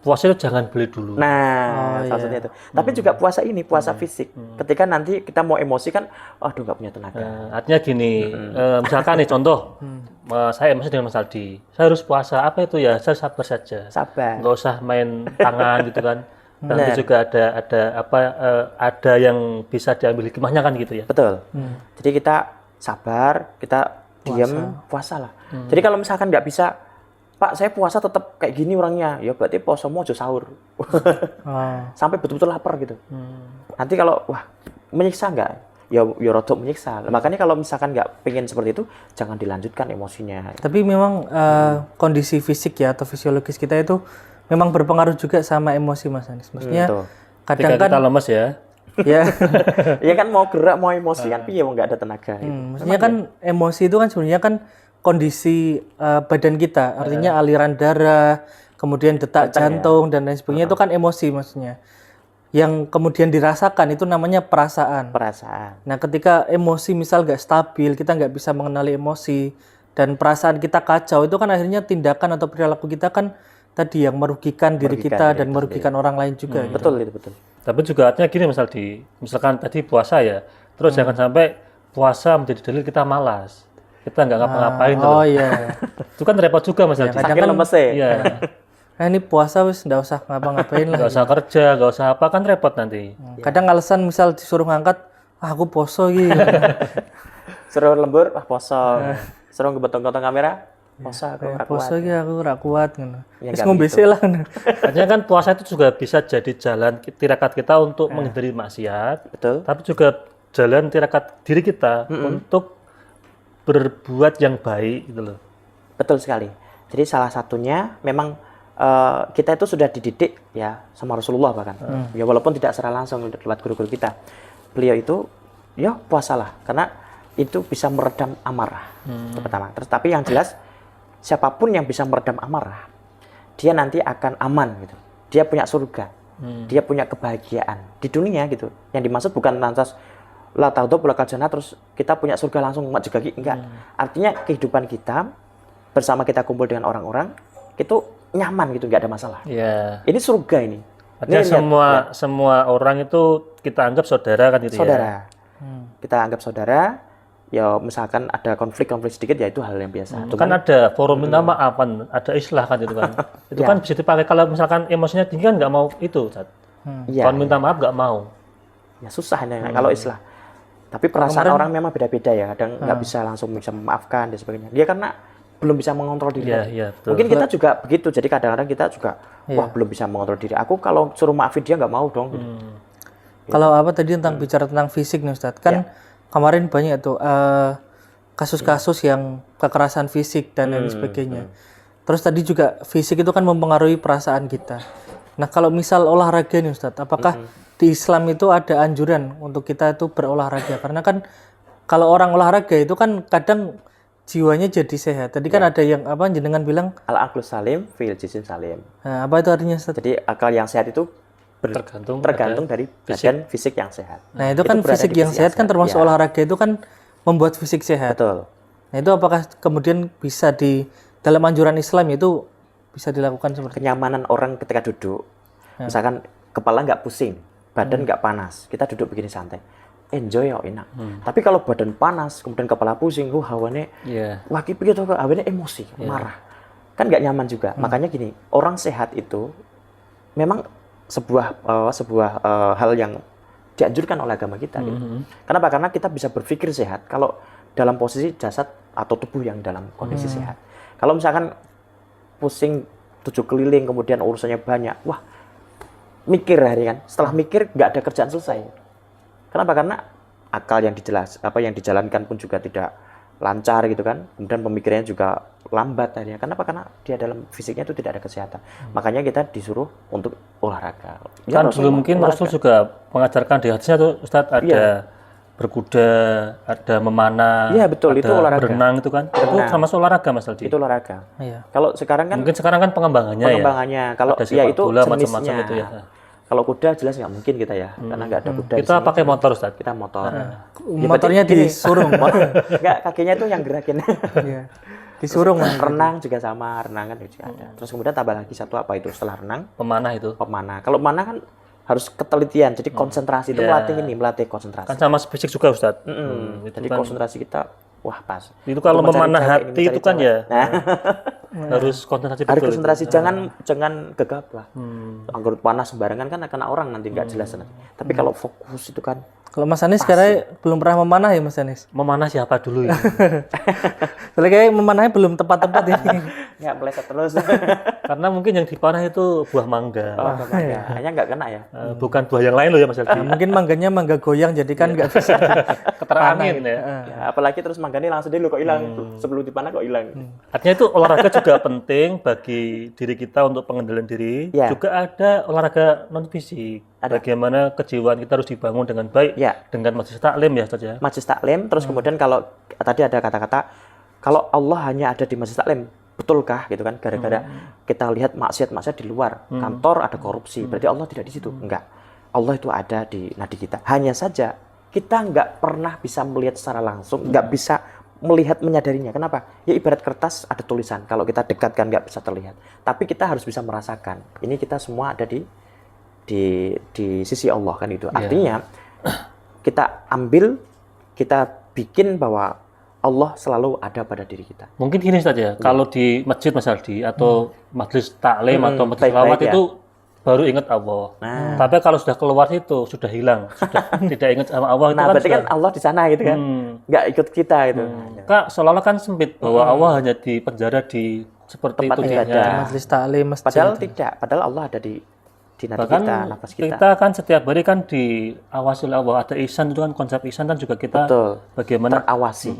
Puasa itu jangan beli dulu. Nah, salah satunya itu. Tapi juga puasa ini, puasa fisik. Ketika nanti kita mau emosi kan, aduh nggak punya tenaga. Artinya gini, misalkan nih contoh, saya emosi dengan Mas Aldi. Saya harus puasa, apa itu ya? Saya sabar saja. Sabar. Nggak usah main tangan gitu kan. Nanti juga ada yang bisa diambil hikmahnya kan gitu ya. Betul. Jadi kita sabar, kita diam, puasa lah. Jadi kalau misalkan nggak bisa, Pak, saya puasa tetap kayak gini orangnya. Ya berarti posomu aja sahur. Sampai betul-betul lapar gitu. Nanti kalau, wah, menyiksa nggak? Ya rodok menyiksa. Makanya kalau misalkan nggak pengen seperti itu, jangan dilanjutkan emosinya. Tapi memang kondisi fisik ya atau fisiologis kita itu memang berpengaruh juga sama emosi Mas Anis. Maksudnya kadang kan kita lemes ya. Ya. Ya kan mau gerak, mau emosi kan, piye mau nggak ada tenaga. Maksudnya kan emosi itu kan sebenarnya kan kondisi badan kita, artinya aliran darah, kemudian detak jantung dan lain sebagainya itu kan emosi maksudnya. Yang kemudian dirasakan itu namanya perasaan. Nah, ketika emosi misal nggak stabil, kita nggak bisa mengenali emosi dan perasaan kita kacau, itu kan akhirnya tindakan atau perilaku kita kan tadi yang merugikan diri kita dan merugikan orang lain juga. Gitu. Betul itu betul. Tapi juga artinya gini misalkan tadi puasa ya, terus jangan sampai puasa menjadi dalil kita malas. Kita nggak ngapa-ngapain. Iya. Itu kan repot juga Mas Aldi. Saking lemes ya. Iya. Nah ini puasa wis nggak usah ngapa-ngapain lah. Nggak usah kerja, nggak usah apa, kan repot nanti. Kadang alasan misal disuruh ngangkat, aku poso gitu. Suruh lembur, poso. Suruh ngebotong-botong kamera, poso aku ora kuat. Poso iki aku ora kuat ngono. Ya, Wis ngombe sih lah. Artinya kan puasa itu juga bisa jadi jalan tirakat kita untuk menghindari maksiat. Betul. Tapi juga jalan tirakat diri kita untuk berbuat yang baik gitu loh. Betul sekali. Jadi salah satunya memang kita itu sudah dididik ya sama Rasulullah bahkan. Ya walaupun tidak secara langsung lewat guru-guru kita. Beliau itu ya puasalah karena itu bisa meredam amarah. Itu pertama. Terus tapi yang jelas siapapun yang bisa meredam amarah, dia nanti akan aman gitu. Dia punya surga. Dia punya kebahagiaan di dunia gitu. Yang dimaksud bukan lantas la taghdab wala jannah terus kita punya surga langsung majegagi, enggak. Artinya kehidupan kita bersama kita kumpul dengan orang-orang itu nyaman gitu, enggak ada masalah. Iya. Ini surga ini. Artinya Ini lihat, semua orang itu kita anggap saudara kan gitu ya. saudara. Kita anggap saudara. Ya misalkan ada konflik-konflik sedikit ya itu hal yang biasa. Itu kan ada forum minta maaf kan, ada islah kan itu kan. Itu Ya. kan bisa dipakai kalau misalkan emosinya tinggi kan nggak mau itu, Ustaz. Iya. Kalau minta maaf nggak mau. Ya susah nih kalau islah. Tapi perasaan orang memang beda-beda ya. Kadang nggak bisa langsung bisa memaafkan dan sebagainya. Dia karena belum bisa mengontrol diri. Iya, iya, betul. Mungkin kita juga begitu. Jadi kadang-kadang kita juga wah belum bisa mengontrol diri. Aku kalau suruh maafin dia nggak mau dong. Gitu. Kalau apa tadi tentang bicara tentang fisik nih Ustadz, kan kemarin banyak tuh kasus-kasus yang kekerasan fisik dan lain sebagainya. Terus tadi juga fisik itu kan mempengaruhi perasaan kita. Nah kalau misal olahraga nih Ustadz, apakah di Islam itu ada anjuran untuk kita itu berolahraga? Karena kan kalau orang olahraga itu kan kadang jiwanya jadi sehat. Tadi kan ada yang apa jenengan bilang, Al-aqlu salim fil jism salim. nah, apa itu artinya Ustadz? Jadi akal yang sehat itu tergantung dari badan fisik yang sehat. Nah itu kan berada fisik di yang sisi sehat kan termasuk Ya, olahraga itu kan membuat fisik sehat. betul. Nah itu apakah kemudian bisa di dalam anjuran Islam itu bisa dilakukan seperti itu? Kenyamanan orang ketika duduk, misalkan kepala nggak pusing, badan nggak panas, kita duduk begini santai, enjoy ya enak. Tapi kalau badan panas, kemudian kepala pusing, hawane, wah gitu kok, hawane emosi, marah, kan nggak nyaman juga. Makanya gini, orang sehat itu memang sebuah hal yang dianjurkan oleh agama kita. Gitu. Kenapa? Karena kita bisa berpikir sehat kalau dalam posisi jasad atau tubuh yang dalam kondisi sehat. Kalau misalkan pusing 7 keliling, kemudian urusannya banyak, wah mikir hari kan. Setelah mikir nggak ada kerjaan selesai. Kenapa? Karena akal yang yang dijalankan pun juga tidak lancar gitu kan. Kemudian pemikirannya juga lambat akhirnya. Kenapa? Karena dia dalam fisiknya itu tidak ada kesehatan. Makanya kita disuruh untuk olahraga. Ya, Kan dulu mungkin Rasul juga mengajarkan di hadisnya tuh Ustadz ada berkuda, ada memanah, Iya betul, ada itu olahraga. berenang itu kan. Itu termasuk olahraga Mas Aldi. Itu olahraga. Iya. Kalau sekarang kan Mungkin sekarang kan pengembangannya kalau Ada ya sepak itu bola, jenisnya. macam-macam itu ya. Kalau kuda jelas nggak mungkin kita ya, karena nggak ada kuda. di Kita sini. pakai motor Ustadz. Kita motor. Motornya disurung. Nggak, kakinya itu yang gerakin. Iya. Disurung. Renang juga sama, renang kan juga ada. Terus kemudian tambah lagi satu apa itu setelah renang? Pemanah itu. Pemanah. Kalau pemanah kan harus ketelitian, jadi konsentrasi itu melatih konsentrasi. Kan sama fisik juga Ustadz. Jadi konsentrasi kita wah pas. Itu kalau Untuk memanah mencari hati itu kan cewek. ya harus konsentrasi Harus betul. konsentrasi, jangan gegabah. Anggur panas sembarangan kan kena orang nanti nggak jelas nanti. Tapi kalau fokus itu kan Kalau Mas Anis sekarang belum pernah memanah ya Mas Anis? Memanah siapa dulu ya? Soalnya kayak memanahnya belum tepat-tepat ini. nggak meleset terus. Karena mungkin yang dipanah itu buah mangga. Hanya nggak kena ya. Bukan buah yang lain loh ya Mas Aldi. Nah, mungkin mangganya mangga goyang jadi kan nggak bisa. Keterangin ya. Ya, apalagi terus mangganya langsung dulu kok hilang. Sebelum dipanah kok hilang. Artinya itu olahraga juga penting bagi diri kita untuk pengendalian diri. Ya. Juga ada olahraga non fisik. Bagaimana kejiwaan kita harus dibangun dengan baik Ya. dengan majelis taklim ya Ustaz ya. Majelis taklim, terus kemudian kalau tadi ada kata-kata kalau Allah hanya ada di majelis taklim, betulkah gitu kan? Gara-gara kita lihat maksiat-maksiat di luar kantor ada korupsi, berarti Allah tidak di situ? Enggak. Allah itu ada di nadi kita. Hanya saja kita nggak pernah bisa melihat secara langsung, nggak bisa melihat menyadarinya. Kenapa? Ya ibarat kertas ada tulisan. Kalau kita dekatkan nggak bisa terlihat. Tapi kita harus bisa merasakan. Ini kita semua ada di sisi Allah kan itu. Artinya kita ambil, kita bikin bahwa Allah selalu ada pada diri kita. Mungkin gini saja, kalau di masjid Mas Aldi atau majelis taklim atau majelis baik-baik selawat ya. itu baru ingat Allah. Tapi kalau sudah keluar itu sudah hilang, sudah tidak ingat sama Allah itu Nah, kan berarti sudah, kan Allah di sana gitu kan. Nggak ikut kita gitu. Kak, seolah-olah kan sempit bahwa Allah hanya di penjara di seperti Tempat itu ibadah. dunia. Majelis taklim, masjid. Padahal tidak, padahal Allah ada di nadi Bahkan kita, nafas kita. kita kan setiap hari kan diawasi oleh Allah. Ada ihsan itu kan, konsep ihsan kan juga kita Betul. bagaimana Terawasi.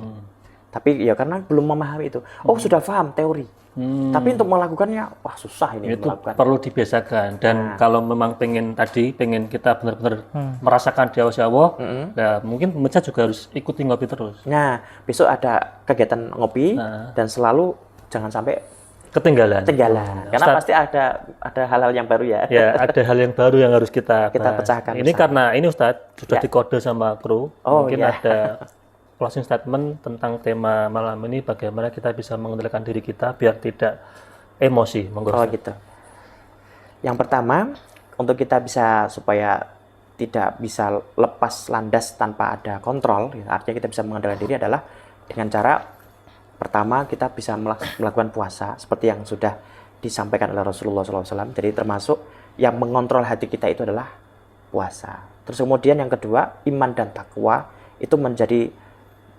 Tapi ya karena belum memahami itu. Oh, sudah paham teori. Tapi untuk melakukannya, wah susah ini Itu melakukan. perlu dibiasakan. Dan kalau memang pengen kita benar-benar merasakan di Allah, nah mungkin pemirsa juga harus ikuti ngopi terus. Nah, besok ada kegiatan ngopi dan selalu jangan sampai Ketinggalan. Karena pasti ada hal-hal yang baru ya. Ya, ada hal yang baru yang harus kita bahas. pecahkan Ini bersama. karena ini Ustadz sudah dikode sama kru. Oh, Mungkin ya. ada closing statement tentang tema malam ini, bagaimana kita bisa mengendalikan diri kita biar tidak emosi. Monggo, Oh Ustadz. gitu. Yang pertama, untuk kita bisa supaya tidak bisa lepas landas tanpa ada kontrol, artinya kita bisa mengendalikan diri adalah dengan cara pertama kita bisa melakukan puasa seperti yang sudah disampaikan oleh Rasulullah SAW. Jadi termasuk yang mengontrol hati kita itu adalah puasa. Terus kemudian yang kedua, iman dan takwa itu menjadi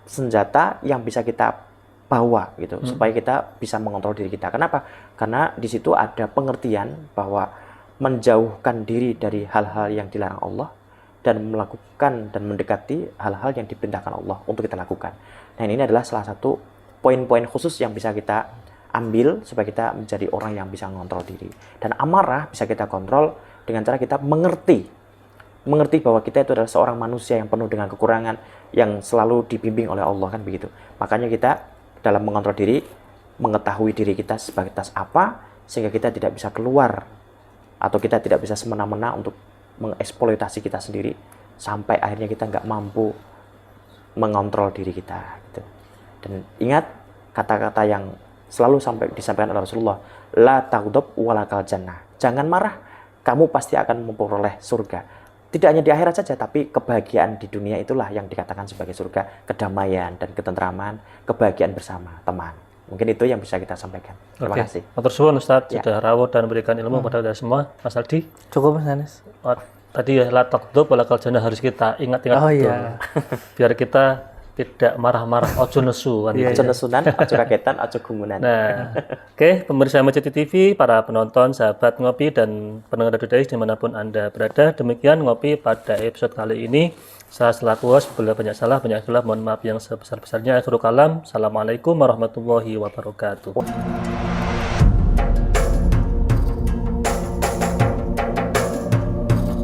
senjata yang bisa kita bawa gitu supaya kita bisa mengontrol diri kita. Kenapa? Karena di situ ada pengertian bahwa menjauhkan diri dari hal-hal yang dilarang Allah dan melakukan dan mendekati hal-hal yang diperintahkan Allah untuk kita lakukan. Nah, ini adalah salah satu poin-poin khusus yang bisa kita ambil supaya kita menjadi orang yang bisa mengontrol diri. Dan amarah bisa kita kontrol dengan cara kita mengerti bahwa kita itu adalah seorang manusia yang penuh dengan kekurangan, yang selalu dibimbing oleh Allah, kan begitu. Makanya kita dalam mengontrol diri, mengetahui diri kita sebatas apa, sehingga kita tidak bisa keluar atau kita tidak bisa semena-mena untuk mengeksploitasi kita sendiri sampai akhirnya kita nggak mampu mengontrol diri kita gitu. Dan ingat kata-kata yang selalu disampaikan oleh Rasulullah, la taghdab walakal jannah. Jangan marah, kamu pasti akan memperoleh surga. Tidak hanya di akhirat saja, tapi kebahagiaan di dunia itulah yang dikatakan sebagai surga, kedamaian dan ketentraman, kebahagiaan bersama teman. Mungkin itu yang bisa kita sampaikan. Terima kasih. Matur suwun Ustadz sudah rawuh dan memberikan ilmu pada kita semua. Mas Aldi, Cukup Mas Anis. tadi ya la taqdub walakal jannah harus kita ingat-ingat Oh betul. iya. Biar kita tidak marah-marah, ojo nesu kan gitu. Ojo nesunan, ojo kagetan, ojo gumunan. Nah, oke, pemirsa MCT TV, para penonton, sahabat ngopi dan pendengar Radio Dais dimanapun Anda berada, demikian ngopi pada episode kali ini. Saya selaku host, bila banyak salah, mohon maaf yang sebesar-besarnya. Akhirul kalam, Assalamualaikum warahmatullahi wabarakatuh.